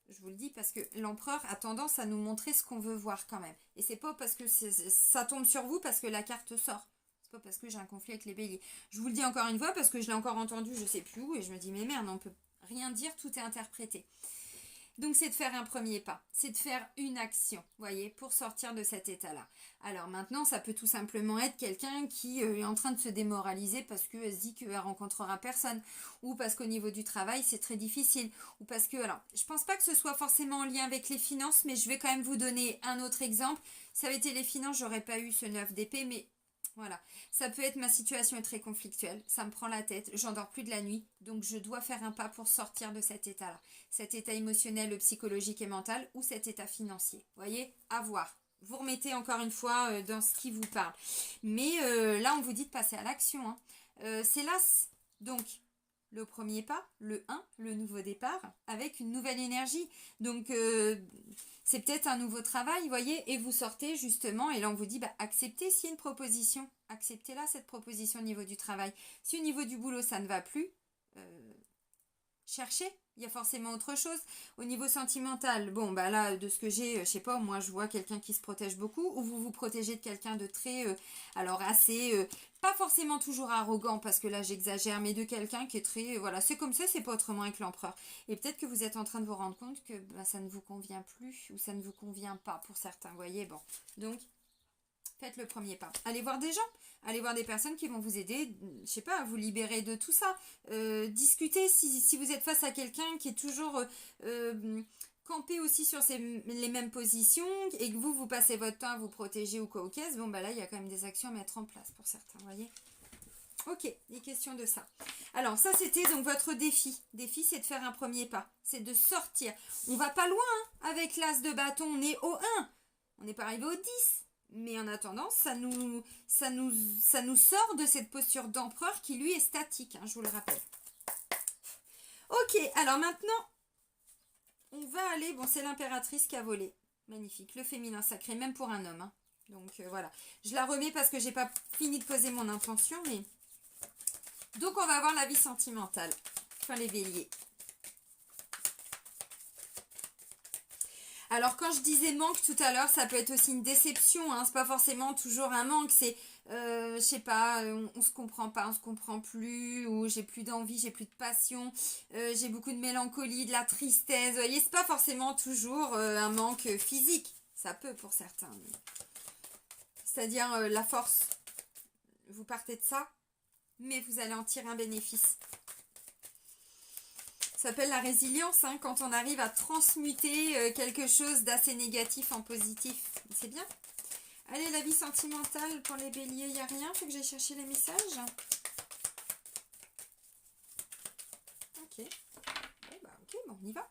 Je vous le dis parce que l'empereur a tendance à nous montrer ce qu'on veut voir quand même. Et c'est pas parce que ça tombe sur vous parce que la carte sort. C'est pas parce que j'ai un conflit avec les béliers. Je vous le dis encore une fois parce que je l'ai encore entendu, je sais plus où, et je me dis mais merde, on peut rien dire, tout est interprété. Donc c'est de faire un premier pas, c'est de faire une action, voyez, pour sortir de cet état-là. Alors maintenant, ça peut tout simplement être quelqu'un qui est en train de se démoraliser parce qu'elle se dit qu'elle rencontrera personne, ou parce qu'au niveau du travail, c'est très difficile, ou parce que, alors, je pense pas que ce soit forcément en lien avec les finances, mais je vais quand même vous donner un autre exemple. Ça avait été les finances, j'aurais pas eu ce 9 d'épée, mais voilà, ça peut être ma situation est très conflictuelle, ça me prend la tête, j'endors plus de la nuit, donc je dois faire un pas pour sortir de cet état-là. Cet état émotionnel, psychologique et mental ou cet état financier. Vous voyez, à voir. Vous remettez encore une fois dans ce qui vous parle. Mais là, on vous dit de passer à l'action. Hein. C'est là, donc, le premier pas, le 1, le nouveau départ, avec une nouvelle énergie. Donc, c'est peut-être un nouveau travail, vous voyez, et vous sortez justement, et là on vous dit, acceptez s'il y a une proposition, acceptez-la cette proposition au niveau du travail. Si au niveau du boulot ça ne va plus, cherchez, il y a forcément autre chose. Au niveau sentimental, bon, là, de ce que j'ai, je sais pas, moi je vois quelqu'un qui se protège beaucoup, ou vous vous protégez de quelqu'un de très, alors assez, pas forcément toujours arrogant, parce que là j'exagère, mais de quelqu'un qui est très, voilà, c'est comme ça, c'est pas autrement avec l'empereur. Et peut-être que vous êtes en train de vous rendre compte que ça ne vous convient plus, ou ça ne vous convient pas pour certains, vous voyez, bon. Donc, faites le premier pas. Allez voir des gens, allez voir des personnes qui vont vous aider, je sais pas, à vous libérer de tout ça. Discutez si vous êtes face à quelqu'un qui est toujours campé aussi sur les mêmes positions et que vous passez votre temps à vous protéger ou quoi au caisse, bon là il y a quand même des actions à mettre en place pour certains, vous voyez. Ok, des questions de ça. Alors ça c'était donc votre défi. Défi c'est de faire un premier pas, c'est de sortir. On va pas loin hein, avec l'as de bâton, on est au 1, on n'est pas arrivé au 10. Mais en attendant, ça nous sort de cette posture d'empereur qui lui est statique, hein, je vous le rappelle. Ok, alors maintenant, on va aller, bon c'est l'impératrice qui a volé, magnifique, le féminin sacré, même pour un homme, hein. Donc voilà, je la remets parce que j'ai pas fini de poser mon intention, mais... Donc on va voir la vie sentimentale, enfin les béliers. Alors quand je disais manque tout à l'heure, ça peut être aussi une déception, hein. C'est pas forcément toujours un manque, c'est, je sais pas, on se comprend pas, on se comprend plus, ou j'ai plus d'envie, j'ai plus de passion, j'ai beaucoup de mélancolie, de la tristesse, vous voyez, c'est pas forcément toujours un manque physique, ça peut pour certains, c'est-à-dire la force, vous partez de ça, mais vous allez en tirer un bénéfice. Ça s'appelle la résilience, hein, quand on arrive à transmuter quelque chose d'assez négatif en positif. C'est bien. Allez, la vie sentimentale pour les béliers, il n'y a rien. Faut que j'aille chercher les messages. Ok. Bon, bah, ok, bon, on y va.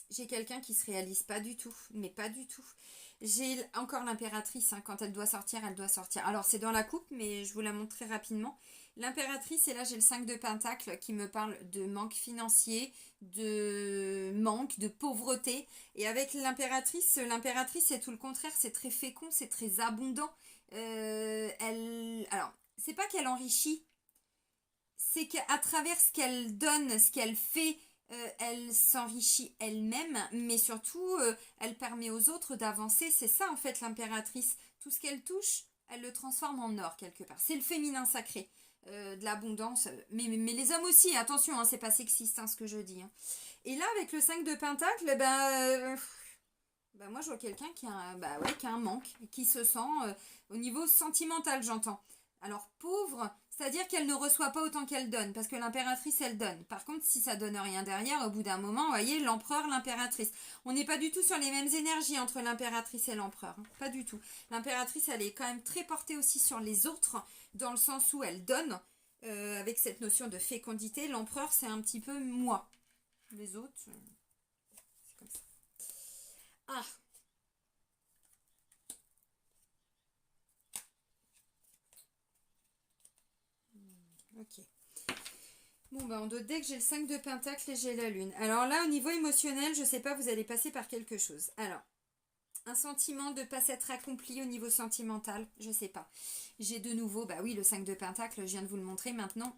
J'ai quelqu'un qui se réalise pas du tout, mais pas du tout. J'ai encore l'impératrice, hein, quand elle doit sortir, elle doit sortir. Alors c'est dans la coupe, mais je vous la montre très rapidement. L'impératrice, et là j'ai le 5 de Pentacle qui me parle de manque financier, de manque, de pauvreté. Et avec l'impératrice c'est tout le contraire, c'est très fécond, c'est très abondant. Alors, c'est pas qu'elle enrichit, c'est qu'à travers ce qu'elle donne, ce qu'elle fait, elle s'enrichit elle-même, mais surtout, elle permet aux autres d'avancer. C'est ça, en fait, l'impératrice. Tout ce qu'elle touche, elle le transforme en or, quelque part. C'est le féminin sacré, de l'abondance. Mais les hommes aussi, attention, hein, c'est pas sexiste, hein, ce que je dis. Hein. Et là, avec le 5 de Pentacle, moi, je vois quelqu'un qui a un manque, qui se sent, au niveau sentimental, j'entends. Alors, pauvre, c'est-à-dire qu'elle ne reçoit pas autant qu'elle donne, parce que l'impératrice, elle donne. Par contre, si ça donne rien derrière, au bout d'un moment, vous voyez, l'empereur, l'impératrice. On n'est pas du tout sur les mêmes énergies entre l'impératrice et l'empereur. Hein, pas du tout. L'impératrice, elle est quand même très portée aussi sur les autres, dans le sens où elle donne, avec cette notion de fécondité. L'empereur, c'est un petit peu moi. Les autres, c'est comme ça. Ah, ok. Bon, bah en dos de deck, j'ai le 5 de Pentacle et j'ai la Lune. Alors là, au niveau émotionnel, je sais pas, vous allez passer par quelque chose. Alors, un sentiment de ne pas s'être accompli au niveau sentimental, je sais pas. J'ai de nouveau, bah oui, le 5 de Pentacle, je viens de vous le montrer maintenant.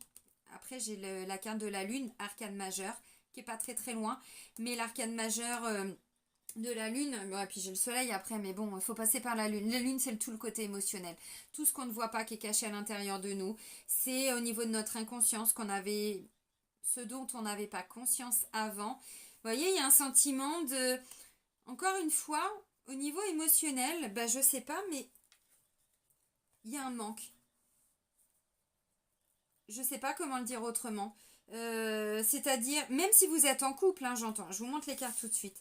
Après, j'ai la carte de la Lune, arcane majeur, qui est pas très très loin. Mais l'arcane majeur de la Lune, bon, et puis j'ai le Soleil après, mais bon, il faut passer par la Lune. La Lune, c'est tout le côté émotionnel. Tout ce qu'on ne voit pas qui est caché à l'intérieur de nous, c'est au niveau de notre inconscience ce dont on n'avait pas conscience avant. Vous voyez, il y a un sentiment de, encore une fois, au niveau émotionnel, je sais pas, mais il y a un manque. Je sais pas comment le dire autrement. C'est-à-dire, même si vous êtes en couple, hein, j'entends, je vous montre les cartes tout de suite.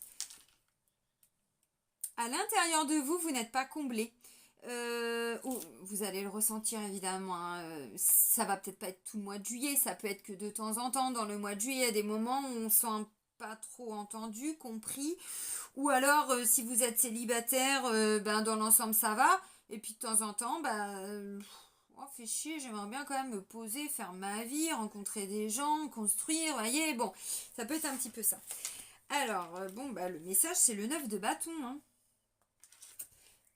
À l'intérieur de vous, vous n'êtes pas comblé. Vous allez le ressentir évidemment. Hein. Ça va peut-être pas être tout le mois de juillet, ça peut être que de temps en temps. Dans le mois de juillet, il y a des moments où on se sent pas trop entendu, compris. Ou alors, si vous êtes célibataire, dans l'ensemble ça va. Et puis de temps en temps, fait chier, j'aimerais bien quand même me poser, faire ma vie, rencontrer des gens, construire, vous voyez. Bon, ça peut être un petit peu ça. Alors, le message, c'est le 9 de bâton, hein.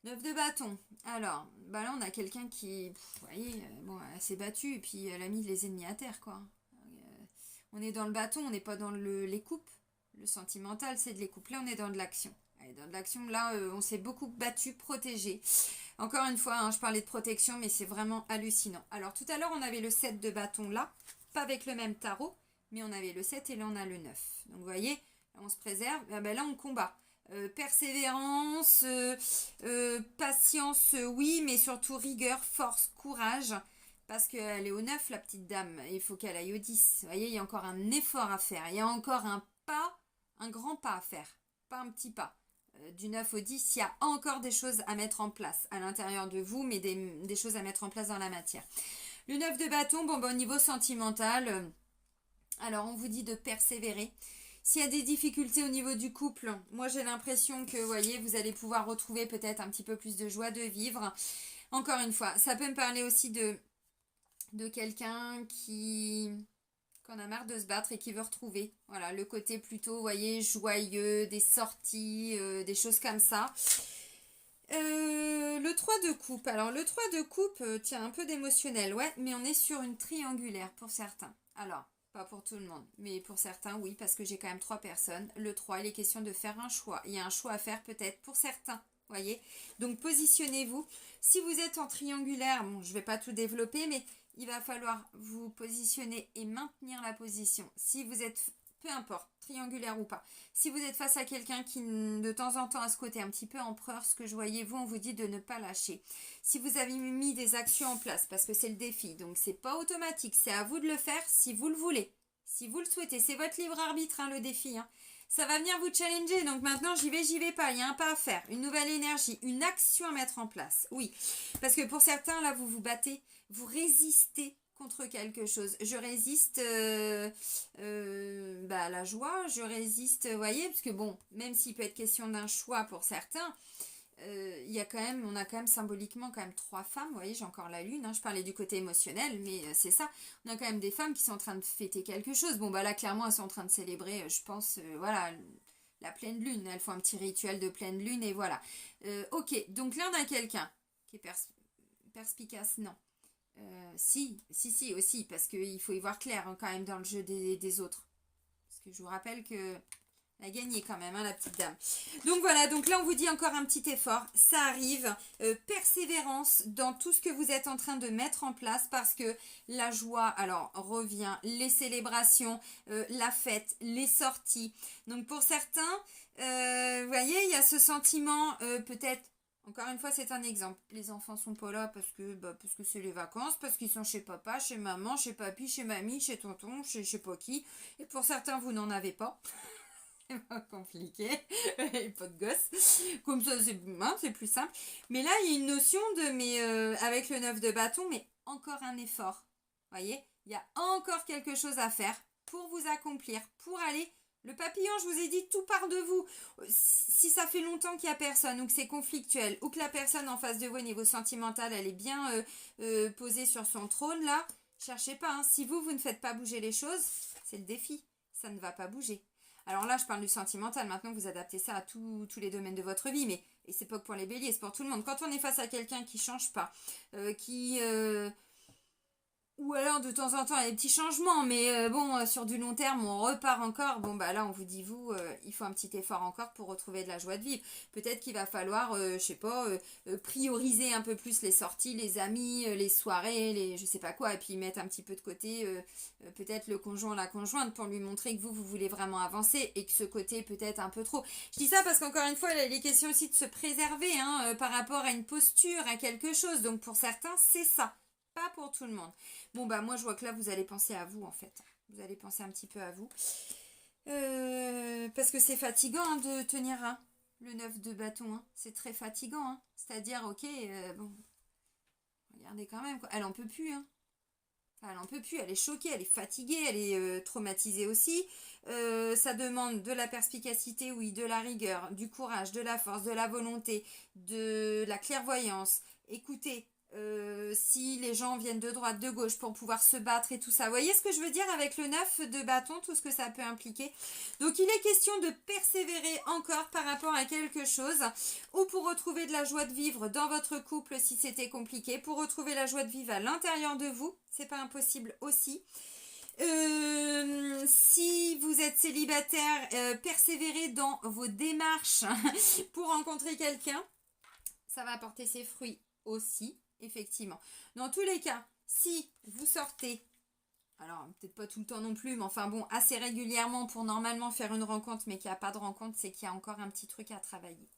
9 de bâton. Alors, là, on a quelqu'un qui, vous voyez, elle s'est battue et puis elle a mis les ennemis à terre, quoi. On est dans le bâton, on n'est pas dans les coupes. Le sentimental, c'est de les coupes. Là, on est dans de l'action. Dans de l'action, là, on s'est beaucoup battu, protégé. Encore une fois, hein, je parlais de protection, mais c'est vraiment hallucinant. Alors, tout à l'heure, on avait le 7 de bâton là, pas avec le même tarot, mais on avait le 7 et là, on a le 9. Donc, vous voyez, on se préserve. Là, on combat. Persévérance, patience, oui, mais surtout rigueur, force, courage, parce qu'elle est au 9, la petite dame, il faut qu'elle aille au 10. Vous voyez, il y a encore un effort à faire, il y a encore un grand pas à faire, pas un petit pas. Du 9 au 10, il y a encore des choses à mettre en place à l'intérieur de vous, mais des choses à mettre en place dans la matière. Le 9 de bâton, au niveau sentimental, alors on vous dit de persévérer. S'il y a des difficultés au niveau du couple, moi j'ai l'impression que, vous voyez, vous allez pouvoir retrouver peut-être un petit peu plus de joie de vivre. Encore une fois, ça peut me parler aussi de quelqu'un qu'on a marre de se battre et qui veut retrouver. Voilà, le côté plutôt, vous voyez, joyeux, des sorties, des choses comme ça. Le 3 de coupe. Alors, le 3 de coupe, tiens, un peu d'émotionnel, ouais, mais on est sur une triangulaire pour certains. Alors, pas pour tout le monde, mais pour certains, oui, parce que j'ai quand même 3 personnes. Le 3, il est question de faire un choix. Il y a un choix à faire peut-être pour certains, voyez. Donc, positionnez-vous. Si vous êtes en triangulaire, bon, je ne vais pas tout développer, mais il va falloir vous positionner et maintenir la position. Si vous êtes, peu importe, triangulaire ou pas, si vous êtes face à quelqu'un qui de temps en temps a ce côté un petit peu empereur, ce que je voyais, vous, on vous dit de ne pas lâcher. Si vous avez mis des actions en place, parce que c'est le défi, donc c'est pas automatique, c'est à vous de le faire si vous le voulez, si vous le souhaitez, c'est votre libre arbitre, hein, le défi, hein. Ça va venir vous challenger, donc maintenant j'y vais pas, il y a un pas à faire, une nouvelle énergie, une action à mettre en place, oui. Parce que pour certains, là, vous vous battez, vous résistez contre quelque chose. Je résiste à la joie, je résiste, vous voyez, parce que bon, même s'il peut être question d'un choix pour certains, il y a quand même, on a quand même symboliquement quand même 3 femmes, vous voyez, j'ai encore la lune, hein, je parlais du côté émotionnel, mais c'est ça, on a quand même des femmes qui sont en train de fêter quelque chose. Bon, bah là, clairement, elles sont en train de célébrer, je pense, voilà, la pleine lune, elles font un petit rituel de pleine lune, et voilà. Ok, donc là, on a quelqu'un qui est perspicace, non. Si, aussi, parce qu'il faut y voir clair, hein, quand même dans le jeu des autres. Parce que je vous rappelle que elle a gagné quand même, hein, la petite dame. Donc voilà, donc là on vous dit encore un petit effort, ça arrive, persévérance dans tout ce que vous êtes en train de mettre en place, parce que la joie, alors revient, les célébrations, la fête, les sorties. Donc pour certains, vous voyez, il y a ce sentiment peut-être. Encore une fois, c'est un exemple. Les enfants sont pas là parce que c'est les vacances, parce qu'ils sont chez papa, chez maman, chez papy, chez mamie, chez tonton, chez je sais pas qui. Et pour certains, vous n'en avez pas. C'est pas compliqué. Et pas de gosse. Comme ça, c'est plus simple. Mais là, il y a une notion avec le 9 de bâton, mais encore un effort. Voyez, il y a encore quelque chose à faire pour vous accomplir, pour aller. Le papillon, je vous ai dit, tout part de vous. Si ça fait longtemps qu'il n'y a personne, ou que c'est conflictuel, ou que la personne en face de vous au niveau sentimental, elle est bien posée sur son trône, là, cherchez pas. Hein. Si vous ne faites pas bouger les choses, c'est le défi. Ça ne va pas bouger. Alors là, je parle du sentimental. Maintenant, vous adaptez ça à tous les domaines de votre vie. Mais et c'est pas que pour les béliers, c'est pour tout le monde. Quand on est face à quelqu'un qui change pas, ou alors de temps en temps il y a des petits changements, mais sur du long terme on repart encore. Bon bah là on vous dit il faut un petit effort encore pour retrouver de la joie de vivre. Peut-être qu'il va falloir, je sais pas, prioriser un peu plus les sorties, les amis, les soirées, les je sais pas quoi, et puis mettre un petit peu de côté peut-être le conjoint, la conjointe, pour lui montrer que vous voulez vraiment avancer, et que ce côté peut-être un peu trop. Je dis ça parce qu'encore une fois il est question aussi de se préserver par rapport à une posture, à quelque chose. Donc pour certains c'est ça. Pas pour tout le monde. Bon, bah moi, je vois que là, vous allez penser à vous, en fait. Vous allez penser un petit peu à vous. Parce que c'est fatigant de tenir le 9 de bâton. Hein. C'est très fatigant. Hein. C'est-à-dire, ok, bon, regardez quand même. Quoi. Elle en peut plus. Hein. Enfin, elle en peut plus. Elle est choquée, elle est fatiguée, elle est traumatisée aussi. Ça demande de la perspicacité, oui, de la rigueur, du courage, de la force, de la volonté, de la clairvoyance. Écoutez. Si les gens viennent de droite, de gauche pour pouvoir se battre et tout ça. Vous voyez ce que je veux dire avec le 9 de bâton, tout ce que ça peut impliquer. Donc il est question de persévérer encore par rapport à quelque chose, ou pour retrouver de la joie de vivre dans votre couple si c'était compliqué, pour retrouver la joie de vivre à l'intérieur de vous, c'est pas impossible aussi. Si vous êtes célibataire, persévérez dans vos démarches pour rencontrer quelqu'un, ça va apporter ses fruits aussi. Effectivement. Dans tous les cas, si vous sortez, alors peut-être pas tout le temps non plus, mais enfin bon, assez régulièrement pour normalement faire une rencontre, mais qu'il n'y a pas de rencontre, c'est qu'il y a encore un petit truc à travailler.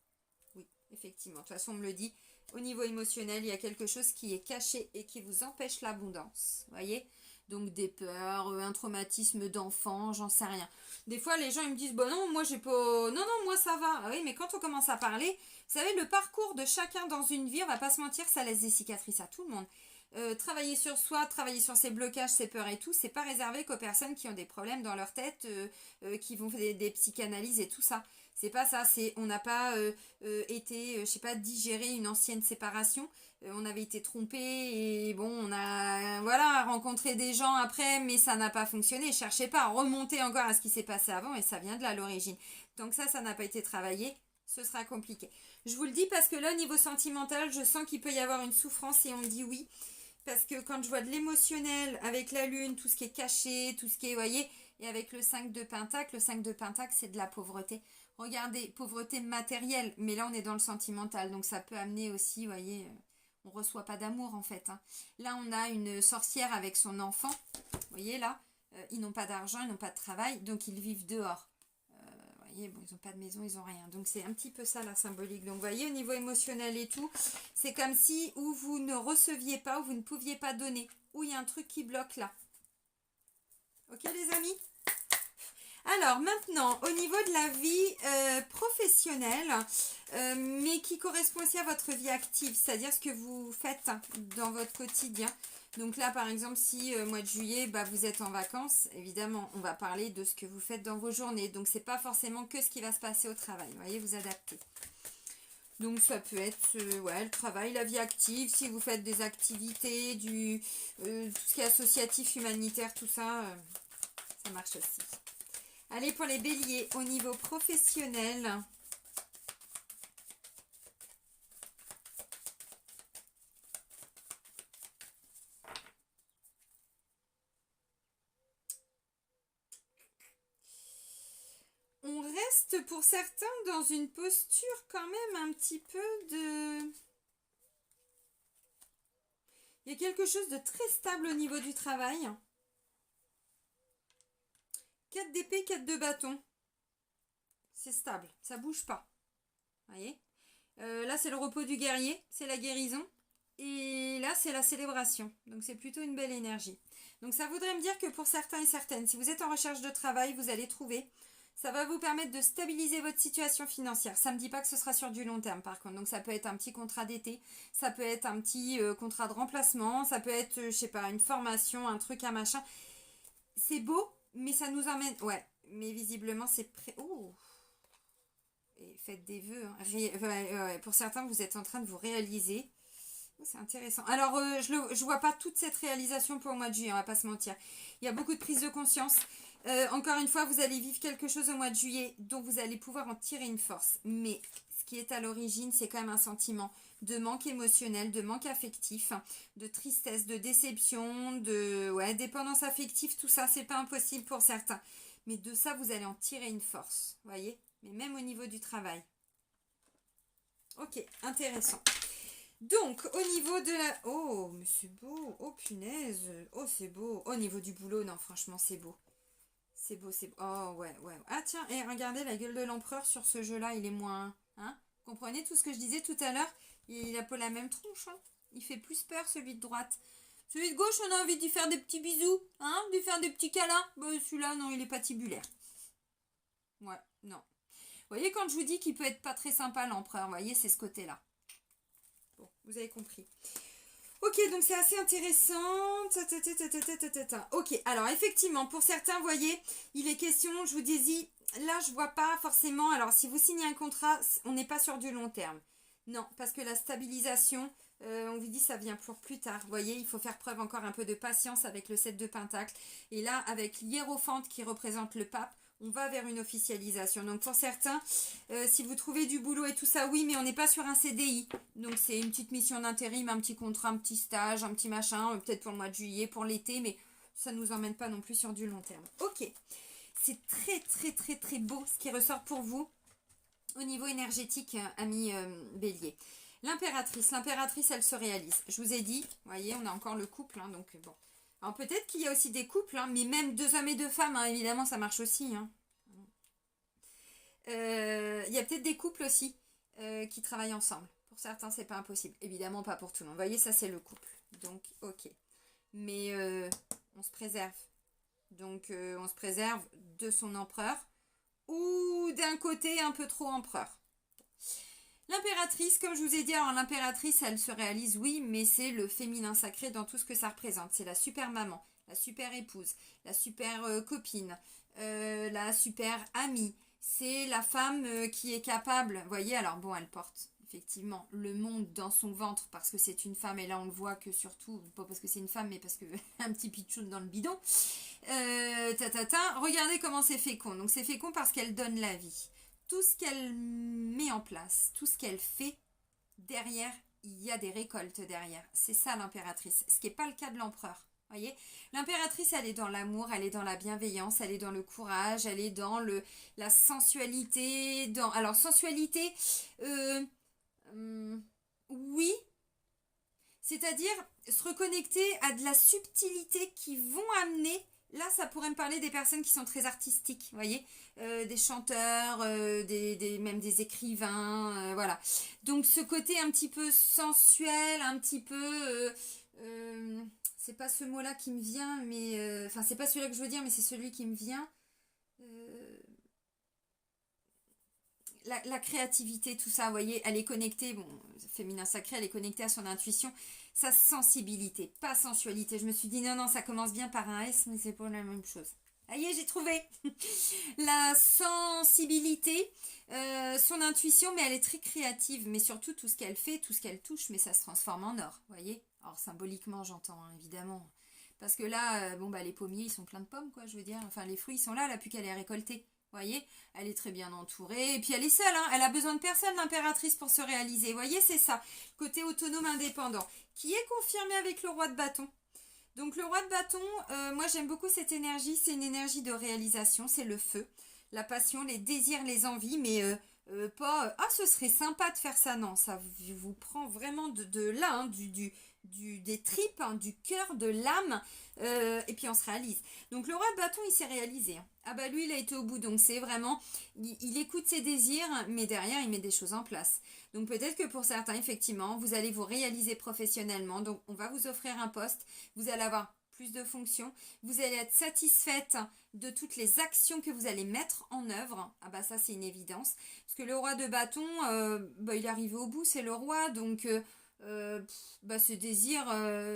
Oui, effectivement. De toute façon, on me le dit, au niveau émotionnel, il y a quelque chose qui est caché et qui vous empêche l'abondance. Vous voyez ? Donc des peurs, un traumatisme d'enfant, j'en sais rien. Des fois, les gens ils me disent, bah non, moi j'ai pas... Non, moi ça va. Ah oui, mais quand on commence à parler, vous savez, le parcours de chacun dans une vie, on va pas se mentir, ça laisse des cicatrices à tout le monde. travailler sur soi, travailler sur ses blocages, ses peurs et tout, c'est pas réservé qu'aux personnes qui ont des problèmes dans leur tête, qui vont faire des psychanalyses et tout ça. C'est pas ça, c'est on n'a pas été, je sais pas, digérer une ancienne séparation. On avait été trompé et bon, on a voilà rencontré des gens après, mais ça n'a pas fonctionné. Cherchez pas à remonter encore à ce qui s'est passé avant et ça vient de là à l'origine. Tant que ça n'a pas été travaillé, ce sera compliqué. Je vous le dis parce que là, au niveau sentimental, je sens qu'il peut y avoir une souffrance et on me dit oui. Parce que quand je vois de l'émotionnel avec la lune, tout ce qui est caché, tout ce qui est, vous voyez, et avec le 5 de Pentacle, le 5 de Pentacle, c'est de la pauvreté. Regardez, pauvreté matérielle, mais là on est dans le sentimental, donc ça peut amener aussi, vous voyez, on ne reçoit pas d'amour en fait. Hein. Là on a une sorcière avec son enfant, vous voyez là, ils n'ont pas d'argent, ils n'ont pas de travail, donc ils vivent dehors. Vous voyez, bon, ils n'ont pas de maison, ils n'ont rien. Donc c'est un petit peu ça la symbolique. Donc vous voyez, au niveau émotionnel et tout, c'est comme si où vous ne receviez pas, où vous ne pouviez pas donner, où il y a un truc qui bloque là. Ok les amis? Alors maintenant, au niveau de la vie professionnelle, mais qui correspond aussi à votre vie active, c'est-à-dire ce que vous faites dans votre quotidien. Donc là, par exemple, si mois de juillet, bah, vous êtes en vacances, évidemment, on va parler de ce que vous faites dans vos journées. Donc, c'est pas forcément que ce qui va se passer au travail. Vous voyez, vous adaptez. Donc, ça peut être ouais, le travail, la vie active, si vous faites des activités, tout ce qui est associatif, humanitaire, tout ça, ça marche aussi. Allez, pour les béliers, au niveau professionnel... On reste pour certains dans une posture quand même un petit peu de... Il y a quelque chose de très stable au niveau du travail. 4 d'épée, 4 de bâton. C'est stable, ça bouge pas. Vous voyez, là c'est le repos du guerrier, c'est la guérison. Et là c'est la célébration. Donc c'est plutôt une belle énergie. Donc ça voudrait me dire que pour certains et certaines, si vous êtes en recherche de travail, vous allez trouver... Ça va vous permettre de stabiliser votre situation financière. Ça ne me dit pas que ce sera sur du long terme par contre. Donc ça peut être un petit contrat d'été, ça peut être un petit contrat de remplacement, ça peut être, je sais pas, une formation, un truc, un machin. C'est beau, mais ça nous emmène... Ouais, mais visiblement c'est prêt... Oh. Et faites des vœux. Hein. Ouais, pour certains, vous êtes en train de vous réaliser. Oh, c'est intéressant. Alors, je vois pas toute cette réalisation pour le mois de juillet, on va pas se mentir. Il y a beaucoup de prise de conscience. Encore une fois, vous allez vivre quelque chose au mois de juillet dont vous allez pouvoir en tirer une force. Mais ce qui est à l'origine, c'est quand même un sentiment de manque émotionnel, de manque affectif, de tristesse, de déception, de dépendance affective. Tout ça, c'est pas impossible pour certains. Mais de ça, vous allez en tirer une force. Vous voyez? Mais même au niveau du travail. Ok, intéressant. Donc, au niveau de la... Oh, mais c'est beau. Oh, punaise. Oh, c'est beau. Au niveau du boulot, non, franchement, c'est beau. C'est beau, c'est beau. Oh, ouais, ouais. Ah, tiens, et regardez, la gueule de l'empereur sur ce jeu-là, il est moins... Hein? Comprenez tout ce que je disais tout à l'heure? Il a pas la même tronche, hein? Il fait plus peur, celui de droite. Celui de gauche, on a envie de lui faire des petits bisous, hein? De lui faire des petits câlins. Bah, celui-là, non, il est patibulaire. Ouais, non. Vous voyez, quand je vous dis qu'il peut être pas très sympa, l'empereur, vous voyez, c'est ce côté-là. Bon, vous avez compris. Ok, donc c'est assez intéressant. Ok, alors effectivement, pour certains, vous voyez, il est question, je vous dis, là, je vois pas forcément... Alors, si vous signez un contrat, on n'est pas sur du long terme. Non, parce que la stabilisation, on vous dit, ça vient pour plus tard. Vous voyez, il faut faire preuve encore un peu de patience avec le 7 de Pentacle. Et là, avec l'hiérophante qui représente le pape, on va vers une officialisation. Donc pour certains, si vous trouvez du boulot et tout ça, oui, mais on n'est pas sur un CDI. Donc c'est une petite mission d'intérim, un petit contrat, un petit stage, un petit machin, peut-être pour le mois de juillet, pour l'été, mais ça ne nous emmène pas non plus sur du long terme. Ok, c'est très très très très beau ce qui ressort pour vous au niveau énergétique, amis bélier. L'impératrice, elle se réalise. Je vous ai dit, vous voyez, on a encore le couple, hein, donc bon. Alors peut-être qu'il y a aussi des couples, hein, mais même 2 hommes et 2 femmes, hein, évidemment, ça marche aussi. Hein. Il y a peut-être des couples aussi qui travaillent ensemble. Pour certains, c'est pas impossible. Évidemment, pas pour tout le monde. Vous voyez, ça, c'est le couple. Donc, ok. Mais on se préserve. Donc, on se préserve de son empereur ou d'un côté un peu trop empereur. L'impératrice, comme je vous ai dit, alors l'impératrice, elle se réalise, oui, mais c'est le féminin sacré dans tout ce que ça représente. C'est la super maman, la super épouse, la super copine, la super amie. C'est la femme qui est capable, vous voyez, alors bon, elle porte effectivement le monde dans son ventre parce que c'est une femme, et là on le voit que surtout, pas parce que c'est une femme, mais parce que un petit pitchoun dans le bidon. Regardez comment c'est fécond. Donc c'est fécond parce qu'elle donne la vie. Tout ce qu'elle met en place, tout ce qu'elle fait, derrière, il y a des récoltes derrière. C'est ça l'impératrice, ce qui n'est pas le cas de l'empereur. Voyez, l'impératrice, elle est dans l'amour, elle est dans la bienveillance, elle est dans le courage, elle est dans la sensualité. Alors, sensualité, oui, c'est-à-dire se reconnecter à de la subtilité qui vont amener. Là, ça pourrait me parler des personnes qui sont très artistiques, vous voyez, des chanteurs, même des écrivains, voilà. Donc, ce côté un petit peu sensuel, un petit peu... c'est pas ce mot-là qui me vient, mais... Enfin, c'est pas celui-là que je veux dire, mais c'est celui qui me vient. La créativité, tout ça, vous voyez, elle est connectée, bon, féminin sacré, elle est connectée à son intuition, sa sensibilité, pas sensualité. Je me suis dit, non, ça commence bien par un S, mais c'est pas la même chose. Aïe, j'ai trouvé la sensibilité, son intuition, mais elle est très créative, mais surtout tout ce qu'elle fait, tout ce qu'elle touche, mais ça se transforme en or, vous voyez. Alors symboliquement, j'entends, hein, évidemment, parce que là, les pommiers, ils sont pleins de pommes, quoi, je veux dire, enfin, les fruits, ils sont là, plus qu'à les récolter. Voyez, elle est très bien entourée. Et puis elle est seule, hein. Elle a besoin de personne, l'impératrice, pour se réaliser. Voyez, c'est ça. Côté autonome, indépendant. Qui est confirmé avec le roi de bâton. Donc le roi de bâton, moi j'aime beaucoup cette énergie. C'est une énergie de réalisation. C'est le feu, la passion, les désirs, les envies. Mais pas, ce serait sympa de faire ça. Non, ça vous prend vraiment de là, hein, des tripes, hein, du cœur, de l'âme, et puis on se réalise. Donc le roi de bâton, il s'est réalisé, hein. Ah bah lui, il a été au bout, donc c'est vraiment, il écoute ses désirs, mais derrière, il met des choses en place. Donc peut-être que pour certains, effectivement, vous allez vous réaliser professionnellement, donc on va vous offrir un poste, vous allez avoir plus de fonctions, vous allez être satisfaite de toutes les actions que vous allez mettre en œuvre. Ah bah ça, c'est une évidence, parce que le roi de bâton, il est arrivé au bout, c'est le roi, donc... ce désir,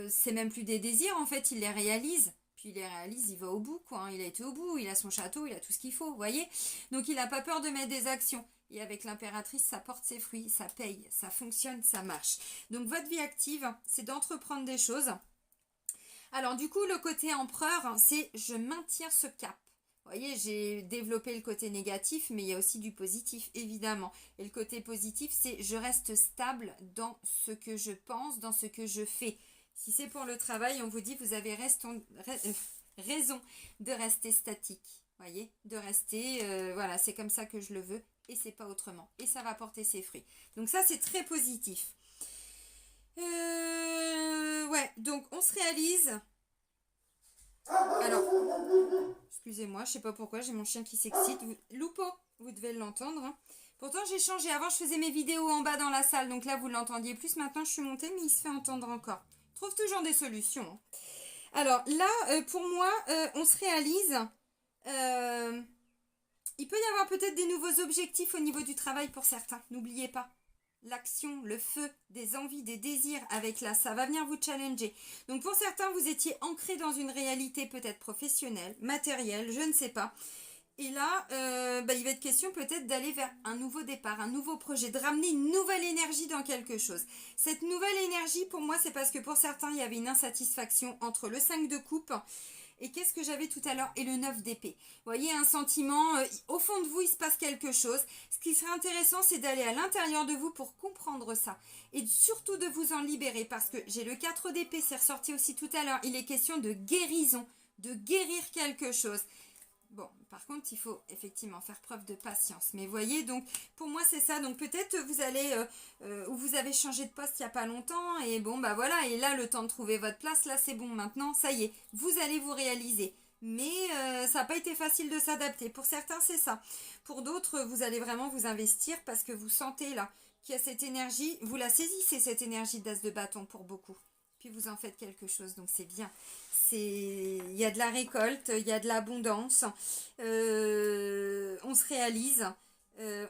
c'est même plus des désirs en fait, il les réalise. Puis il les réalise, il va au bout quoi, hein. Il a été au bout, il a son château, il a tout ce qu'il faut, vous voyez. Donc il n'a pas peur de mettre des actions. Et avec l'impératrice, ça porte ses fruits, ça paye, ça fonctionne, ça marche. Donc votre vie active, c'est d'entreprendre des choses. Alors du coup, le côté empereur, c'est je maintiens ce cap. Vous voyez, j'ai développé le côté négatif, mais il y a aussi du positif, évidemment. Et le côté positif, c'est je reste stable dans ce que je pense, dans ce que je fais. Si c'est pour le travail, on vous dit, vous avez raison de rester statique. Vous voyez, de rester, voilà, c'est comme ça que je le veux, et c'est pas autrement. Et ça va porter ses fruits. Donc ça, c'est très positif. Ouais, donc on se réalise. Alors, excusez-moi, je sais pas pourquoi, j'ai mon chien qui s'excite. Loupo, vous devez l'entendre, hein. Pourtant, j'ai changé. Avant, je faisais mes vidéos en bas dans la salle. Donc là, vous l'entendiez plus. Maintenant, je suis montée, mais il se fait entendre encore. Je trouve toujours des solutions, hein. Alors là, pour moi, on se réalise. Il peut y avoir peut-être des nouveaux objectifs au niveau du travail pour certains. N'oubliez pas. L'action, le feu, des envies, des désirs avec là, ça va venir vous challenger. Donc pour certains, vous étiez ancré dans une réalité peut-être professionnelle, matérielle, je ne sais pas. Et là, il va être question peut-être d'aller vers un nouveau départ, un nouveau projet, de ramener une nouvelle énergie dans quelque chose. Cette nouvelle énergie, pour moi, c'est parce que pour certains, il y avait une insatisfaction entre le 5 de coupe et qu'est-ce que j'avais tout à l'heure et le 9 d'épée. Vous voyez, un sentiment, au fond de vous, il se passe quelque chose. Ce qui serait intéressant, c'est d'aller à l'intérieur de vous pour comprendre ça. Et surtout de vous en libérer, parce que j'ai le 4 d'épée, c'est ressorti aussi tout à l'heure. Il est question de guérison, de guérir quelque chose. Bon, par contre, il faut effectivement faire preuve de patience. Mais voyez, donc, pour moi, c'est ça. Donc, peut-être vous allez, ou vous avez changé de poste il n'y a pas longtemps. Et bon, bah voilà. Et là, le temps de trouver votre place, là, c'est bon. Maintenant, ça y est, vous allez vous réaliser. Mais ça n'a pas été facile de s'adapter. Pour certains, c'est ça. Pour d'autres, vous allez vraiment vous investir parce que vous sentez, là, qu'il y a cette énergie. Vous la saisissez, cette énergie d'as de bâton pour beaucoup. Puis vous en faites quelque chose. Donc, c'est bien. Il y a de la récolte, il y a de l'abondance, on se réalise,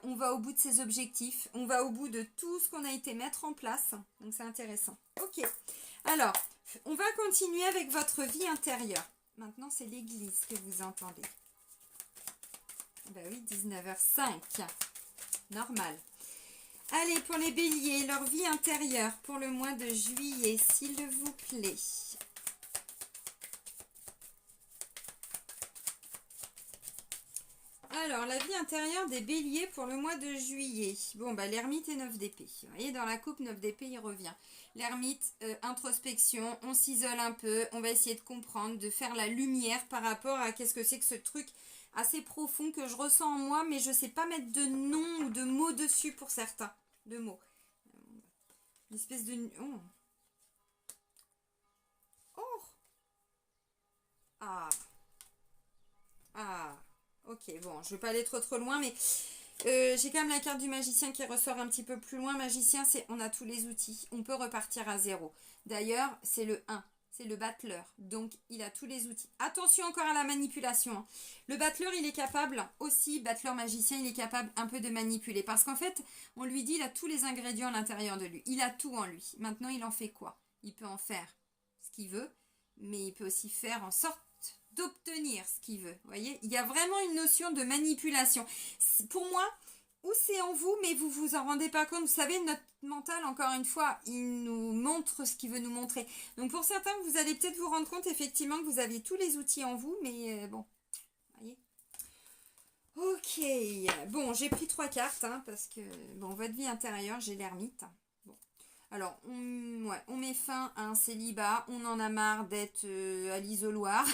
On va au bout de ses objectifs, on va au bout de tout ce qu'on a été mettre en place. Donc c'est intéressant. Ok, alors on va continuer avec votre vie intérieure. Maintenant c'est l'église que vous entendez. Ben oui, 19h05, normal. Allez, pour les béliers, leur vie intérieure pour le mois de juillet, s'il vous plaît. Alors, la vie intérieure des béliers pour le mois de juillet. Bon, bah l'ermite et 9 d'épée. Vous voyez, dans la coupe, 9 d'épée, il revient. L'ermite, introspection, on s'isole un peu, on va essayer de comprendre, de faire la lumière par rapport à qu'est-ce que c'est que ce truc assez profond que je ressens en moi, mais je ne sais pas mettre de nom ou de mots dessus pour certains. De mots. Une espèce de... Oh. Oh. Ah. Ah. Ok, bon, je ne vais pas aller trop loin, mais j'ai quand même la carte du magicien qui ressort un petit peu plus loin. Magicien, c'est on a tous les outils, on peut repartir à zéro. D'ailleurs, c'est le 1, c'est le battleur, donc il a tous les outils. Attention encore à la manipulation. Hein. Le battleur, il est capable aussi, battleur magicien, il est capable un peu de manipuler. Parce qu'en fait, on lui dit, il a tous les ingrédients à l'intérieur de lui. Il a tout en lui. Maintenant, il en fait quoi? Il peut en faire ce qu'il veut, mais il peut aussi faire en sorte d'obtenir ce qu'il veut. Vous voyez, il y a vraiment une notion de manipulation. Pour moi, ou c'est en vous, mais vous vous en rendez pas compte. Vous savez, notre mental, encore une fois, il nous montre ce qu'il veut nous montrer. Donc pour certains, vous allez peut-être vous rendre compte effectivement que vous aviez tous les outils en vous, mais bon, voyez. Ok, bon, j'ai pris 3 cartes, hein, parce que, bon, votre vie intérieure, j'ai l'ermite. Alors, on met fin à un célibat, on en a marre d'être à l'isoloir,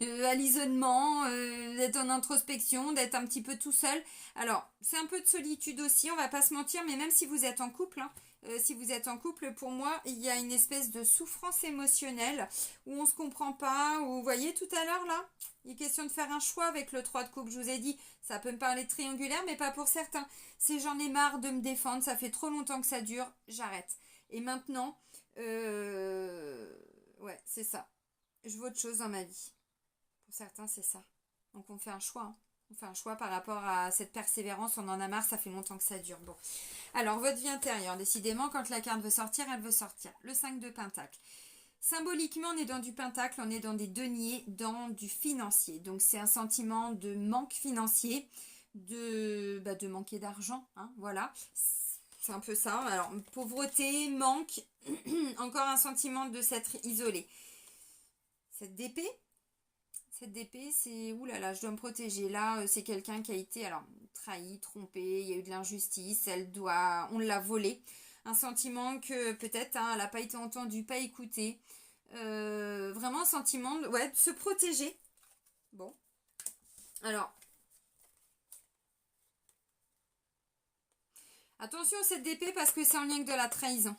à l'isolement, d'être en introspection, d'être un petit peu tout seul. Alors, c'est un peu de solitude aussi, on va pas se mentir, mais même si vous êtes en couple, hein, si vous êtes en couple, pour moi, il y a une espèce de souffrance émotionnelle où on se comprend pas, où, vous voyez, tout à l'heure, là, il est question de faire un choix avec le 3 de coupe, je vous ai dit, ça peut me parler de triangulaire, mais pas pour certains. C'est j'en ai marre de me défendre, ça fait trop longtemps que ça dure, j'arrête. Et maintenant, ouais, c'est ça. Je veux autre chose dans ma vie. Pour certains, c'est ça. Donc on fait un choix. Hein. On fait un choix par rapport à cette persévérance. On en a marre, ça fait longtemps que ça dure. Bon. Alors, votre vie intérieure. Décidément, quand la carte veut sortir, elle veut sortir. Le 5 de Pentacle. Symboliquement, on est dans du pentacle, on est dans des deniers, dans du financier. Donc, c'est un sentiment de manque financier, de manquer d'argent. Hein, voilà. C'est un peu ça. Alors, pauvreté, manque, encore un sentiment de s'être isolé. Cette d'épée, c'est... Ouh là là, je dois me protéger. Là, c'est quelqu'un qui a été trahi, trompé, il y a eu de l'injustice, on l'a volé. Un sentiment que peut-être elle n'a pas été entendue, pas écoutée. Vraiment un sentiment de se protéger. Bon. Alors, attention à cette d'épée parce que c'est en lien avec de la trahison.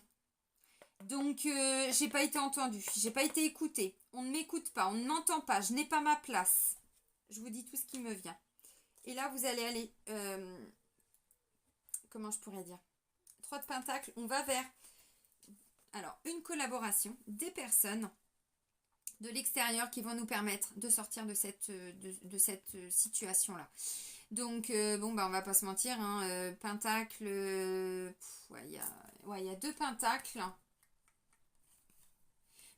Donc, j'ai pas été entendue, j'ai pas été écoutée. On ne m'écoute pas, on ne m'entend pas, je n'ai pas ma place. Je vous dis tout ce qui me vient. Et là, vous allez aller... comment je pourrais dire 3 de Pentacle, on va vers... Alors, une collaboration des personnes de l'extérieur qui vont nous permettre de sortir de cette situation-là. Donc, on va pas se mentir, hein, Pentacle, il y a 2 pentacles.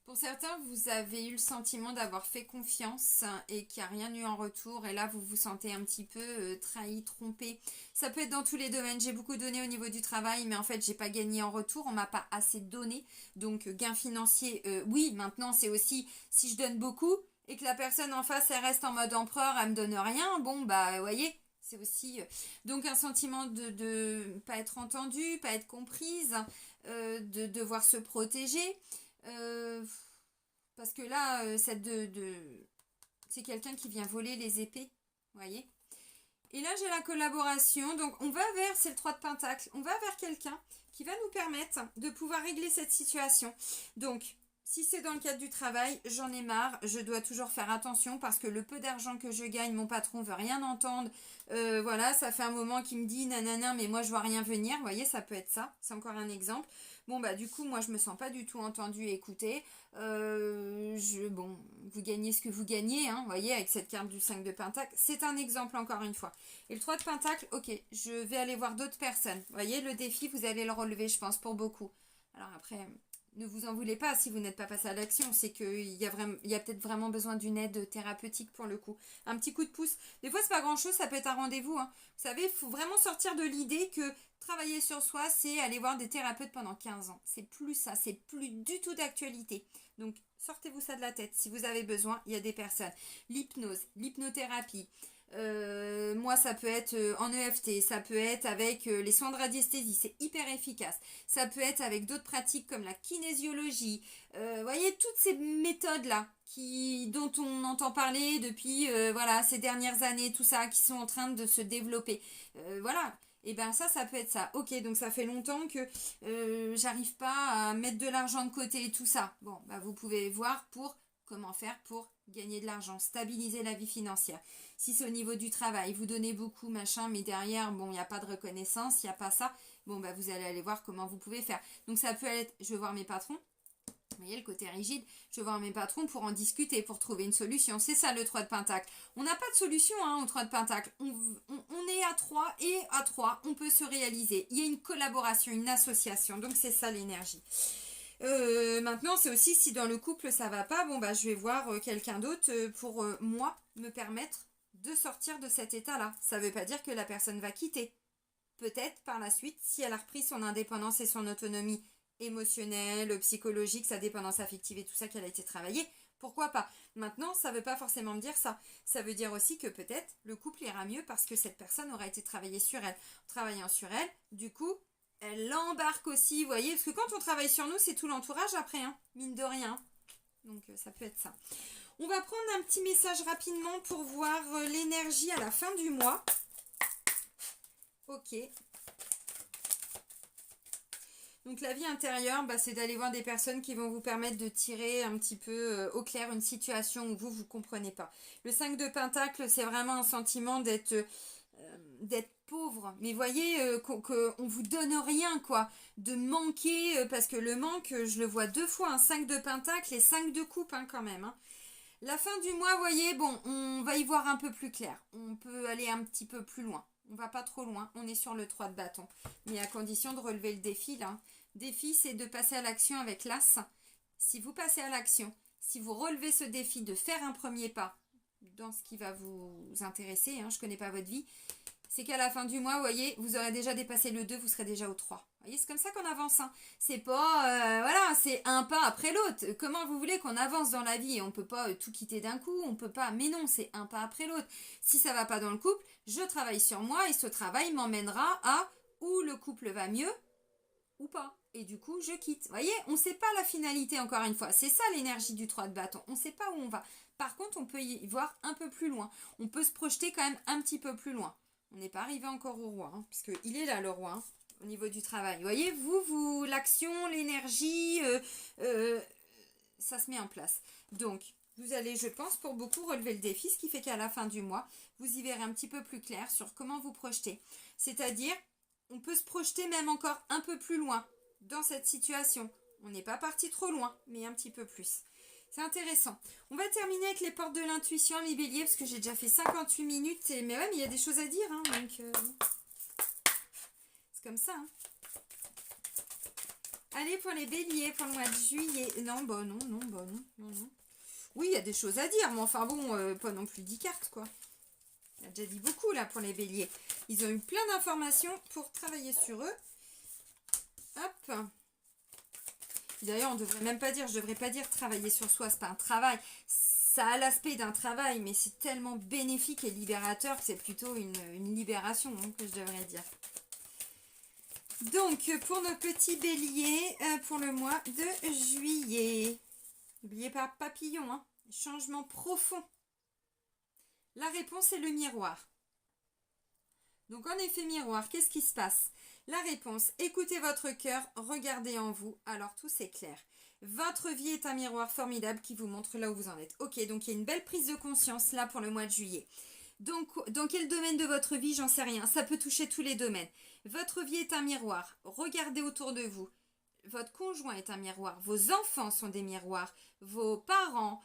Pour certains, vous avez eu le sentiment d'avoir fait confiance et qu'il n'y a rien eu en retour. Et là, vous vous sentez un petit peu trahi, trompé. Ça peut être dans tous les domaines. J'ai beaucoup donné au niveau du travail, mais en fait, j'ai pas gagné en retour. On m'a pas assez donné. Donc, gain financier, oui. Maintenant, c'est aussi, si je donne beaucoup et que la personne en face, elle reste en mode empereur, elle me donne rien. Bon, vous voyez, c'est aussi... donc, un sentiment de pas être entendu, pas être comprise, de devoir se protéger. Parce que là, c'est quelqu'un qui vient voler les épées, vous voyez. Et là, j'ai la collaboration, donc on va vers, c'est le 3 de Pentacle, on va vers quelqu'un qui va nous permettre de pouvoir régler cette situation. Donc, si c'est dans le cadre du travail, j'en ai marre, je dois toujours faire attention parce que le peu d'argent que je gagne, mon patron veut rien entendre. Voilà, ça fait un moment qu'il me dit nanana, mais moi je vois rien venir, vous voyez, ça peut être ça, c'est encore un exemple. Bon, du coup, moi, je me sens pas du tout entendue et écoutée. vous gagnez ce que vous gagnez, hein, vous voyez, avec cette carte du 5 de Pentacle. C'est un exemple encore une fois. Et le 3 de Pentacle, ok, je vais aller voir d'autres personnes. Vous voyez, le défi, vous allez le relever, je pense, pour beaucoup. Alors après, ne vous en voulez pas si vous n'êtes pas passé à l'action. C'est qu'il y a, peut-être vraiment besoin d'une aide thérapeutique pour le coup. Un petit coup de pouce. Des fois, c'est pas grand-chose, ça peut être un rendez-vous. Hein. Vous savez, il faut vraiment sortir de l'idée que travailler sur soi, c'est aller voir des thérapeutes pendant 15 ans. C'est plus ça, c'est plus du tout d'actualité. Donc, sortez-vous ça de la tête. Si vous avez besoin, il y a des personnes. L'hypnose, l'hypnothérapie. Moi, ça peut être en EFT, ça peut être avec les soins de radiesthésie, c'est hyper efficace. Ça peut être avec d'autres pratiques comme la kinésiologie. Vous voyez, toutes ces méthodes-là dont on entend parler depuis voilà, ces dernières années, tout ça, qui sont en train de se développer. Voilà. Et bien ça peut être ça. Ok, donc ça fait longtemps que j'arrive pas à mettre de l'argent de côté et tout ça. Bon, bah vous pouvez voir comment faire pour gagner de l'argent, stabiliser la vie financière. Si c'est au niveau du travail, vous donnez beaucoup, machin, mais derrière, bon, il n'y a pas de reconnaissance, il n'y a pas ça, bon, bah vous allez aller voir comment vous pouvez faire. Donc ça peut être, je vais voir mes patrons. Vous voyez le côté rigide, je vais voir mes patrons pour en discuter, pour trouver une solution. C'est ça le 3 de Pentacle. On n'a pas de solution hein, au 3 de Pentacle. On est à 3 et à 3, on peut se réaliser. Il y a une collaboration, une association. Donc c'est ça l'énergie. Maintenant, c'est aussi si dans le couple ça va pas, bon bah je vais voir quelqu'un d'autre pour moi me permettre de sortir de cet état-là. Ça veut pas dire que la personne va quitter. Peut-être par la suite, si elle a repris son indépendance et son autonomie émotionnelle, psychologique, sa dépendance affective et tout ça qu'elle a été travaillée, pourquoi pas. Maintenant, ça veut pas forcément me dire ça. Ça veut dire aussi que peut-être le couple ira mieux parce que cette personne aura été travaillée sur elle. En travaillant sur elle, du coup, elle l'embarque aussi, vous voyez, parce que quand on travaille sur nous, c'est tout l'entourage après, hein, mine de rien. Donc ça peut être ça. On va prendre un petit message rapidement pour voir l'énergie à la fin du mois. Ok. Donc la vie intérieure, bah, c'est d'aller voir des personnes qui vont vous permettre de tirer un petit peu au clair une situation où vous ne comprenez pas. Le 5 de Pentacle, c'est vraiment un sentiment d'être pauvre. Mais voyez qu'on vous donne rien, quoi. De manquer, parce que le manque, je le vois 2 fois, un 5 de Pentacle et 5 de coupe hein, quand même. Hein. La fin du mois, voyez, bon, on va y voir un peu plus clair. On peut aller un petit peu plus loin. On va pas trop loin. On est sur le 3 de bâton. Mais à condition de relever le défi, là. Défi, c'est de passer à l'action avec l'As. Si vous passez à l'action, si vous relevez ce défi de faire un premier pas dans ce qui va vous intéresser, hein, je connais pas votre vie, c'est qu'à la fin du mois, vous voyez, vous aurez déjà dépassé le 2, vous serez déjà au 3. Vous voyez, c'est comme ça qu'on avance. Hein. C'est pas, voilà, c'est un pas après l'autre. Comment vous voulez qu'on avance dans la vie? On peut pas tout quitter d'un coup, on peut pas. Mais non, c'est un pas après l'autre. Si ça va pas dans le couple, je travaille sur moi et ce travail m'emmènera à où le couple va mieux ou pas. Et du coup, je quitte. Vous voyez, on ne sait pas la finalité encore une fois. C'est ça l'énergie du 3 de bâton. On ne sait pas où on va. Par contre, on peut y voir un peu plus loin. On peut se projeter quand même un petit peu plus loin. On n'est pas arrivé encore au roi, hein, puisqu'il est là le roi, hein, au niveau du travail. Vous voyez, vous l'action, l'énergie, ça se met en place. Donc, vous allez, je pense, pour beaucoup relever le défi, ce qui fait qu'à la fin du mois, vous y verrez un petit peu plus clair sur comment vous projeter. C'est-à-dire, on peut se projeter même encore un peu plus loin dans cette situation. On n'est pas parti trop loin, mais un petit peu plus. C'est intéressant. On va terminer avec les portes de l'intuition, les béliers, parce que j'ai déjà fait 58 minutes. Mais ouais, mais il y a des choses à dire. Hein, donc, c'est comme ça. Hein. Allez, pour les béliers, pour le mois de juillet. Non, bah non. Oui, il y a des choses à dire, mais enfin bon, pas non plus 10 cartes, quoi. On a déjà dit beaucoup, là, pour les béliers. Ils ont eu plein d'informations pour travailler sur eux. Hop. D'ailleurs, on ne devrait même pas dire, je ne devrais pas dire travailler sur soi, c'est pas un travail. Ça a l'aspect d'un travail, mais c'est tellement bénéfique et libérateur que c'est plutôt une libération hein, que je devrais dire. Donc, pour nos petits béliers, pour le mois de juillet. N'oubliez pas papillon, hein, changement profond. La réponse est le miroir. Donc, en effet, miroir, qu'est-ce qui se passe ? La réponse, écoutez votre cœur, regardez en vous, alors tout c'est clair. Votre vie est un miroir formidable qui vous montre là où vous en êtes. Ok, donc il y a une belle prise de conscience là pour le mois de juillet. Donc, dans quel domaine de votre vie, j'en sais rien. Ça peut toucher tous les domaines. Votre vie est un miroir. Regardez autour de vous. Votre conjoint est un miroir. Vos enfants sont des miroirs. Vos parents,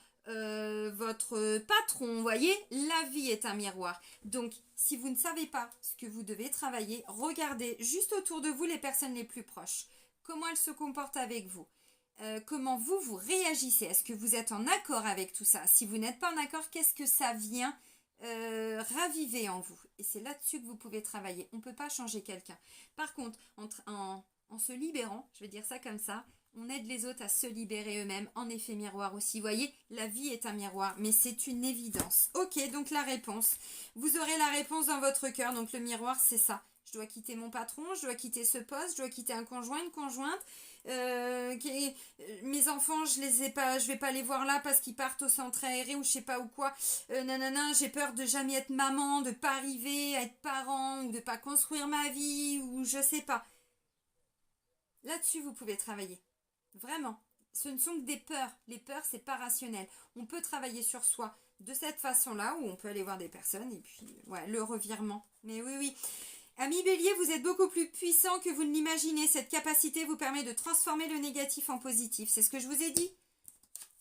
votre patron, vous voyez, la vie est un miroir. Donc, si vous ne savez pas ce que vous devez travailler, regardez juste autour de vous les personnes les plus proches. Comment elles se comportent avec vous? Comment vous réagissez? Est-ce que vous êtes en accord avec tout ça? Si vous n'êtes pas en accord, qu'est-ce que ça vient raviver en vous? Et c'est là-dessus que vous pouvez travailler. On ne peut pas changer quelqu'un. Par contre, en se libérant, je vais dire ça comme ça, on aide les autres à se libérer eux-mêmes, en effet miroir aussi. Vous voyez, la vie est un miroir, mais c'est une évidence. Ok, donc la réponse. Vous aurez la réponse dans votre cœur, donc le miroir, c'est ça. Je dois quitter mon patron, je dois quitter ce poste, je dois quitter un conjoint, une conjointe. Mes enfants, je vais pas les voir là parce qu'ils partent au centre aéré ou je sais pas où quoi. Nanana, j'ai peur de jamais être maman, de pas arriver à être parent ou de pas construire ma vie ou je sais pas. Là-dessus, vous pouvez travailler. Vraiment. Ce ne sont que des peurs. Les peurs, c'est pas rationnel. On peut travailler sur soi de cette façon-là ou on peut aller voir des personnes et puis, ouais, le revirement. Mais oui, oui. Amis Bélier, vous êtes beaucoup plus puissant que vous ne l'imaginez. Cette capacité vous permet de transformer le négatif en positif. C'est ce que je vous ai dit.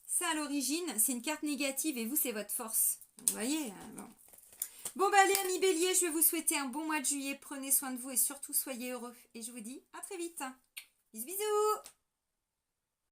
Ça, à l'origine, c'est une carte négative et vous, c'est votre force. Vous voyez, bon. Bon, bah allez, amis Bélier, je vais vous souhaiter un bon mois de juillet. Prenez soin de vous et surtout, soyez heureux. Et je vous dis à très vite. Bisous, bisous.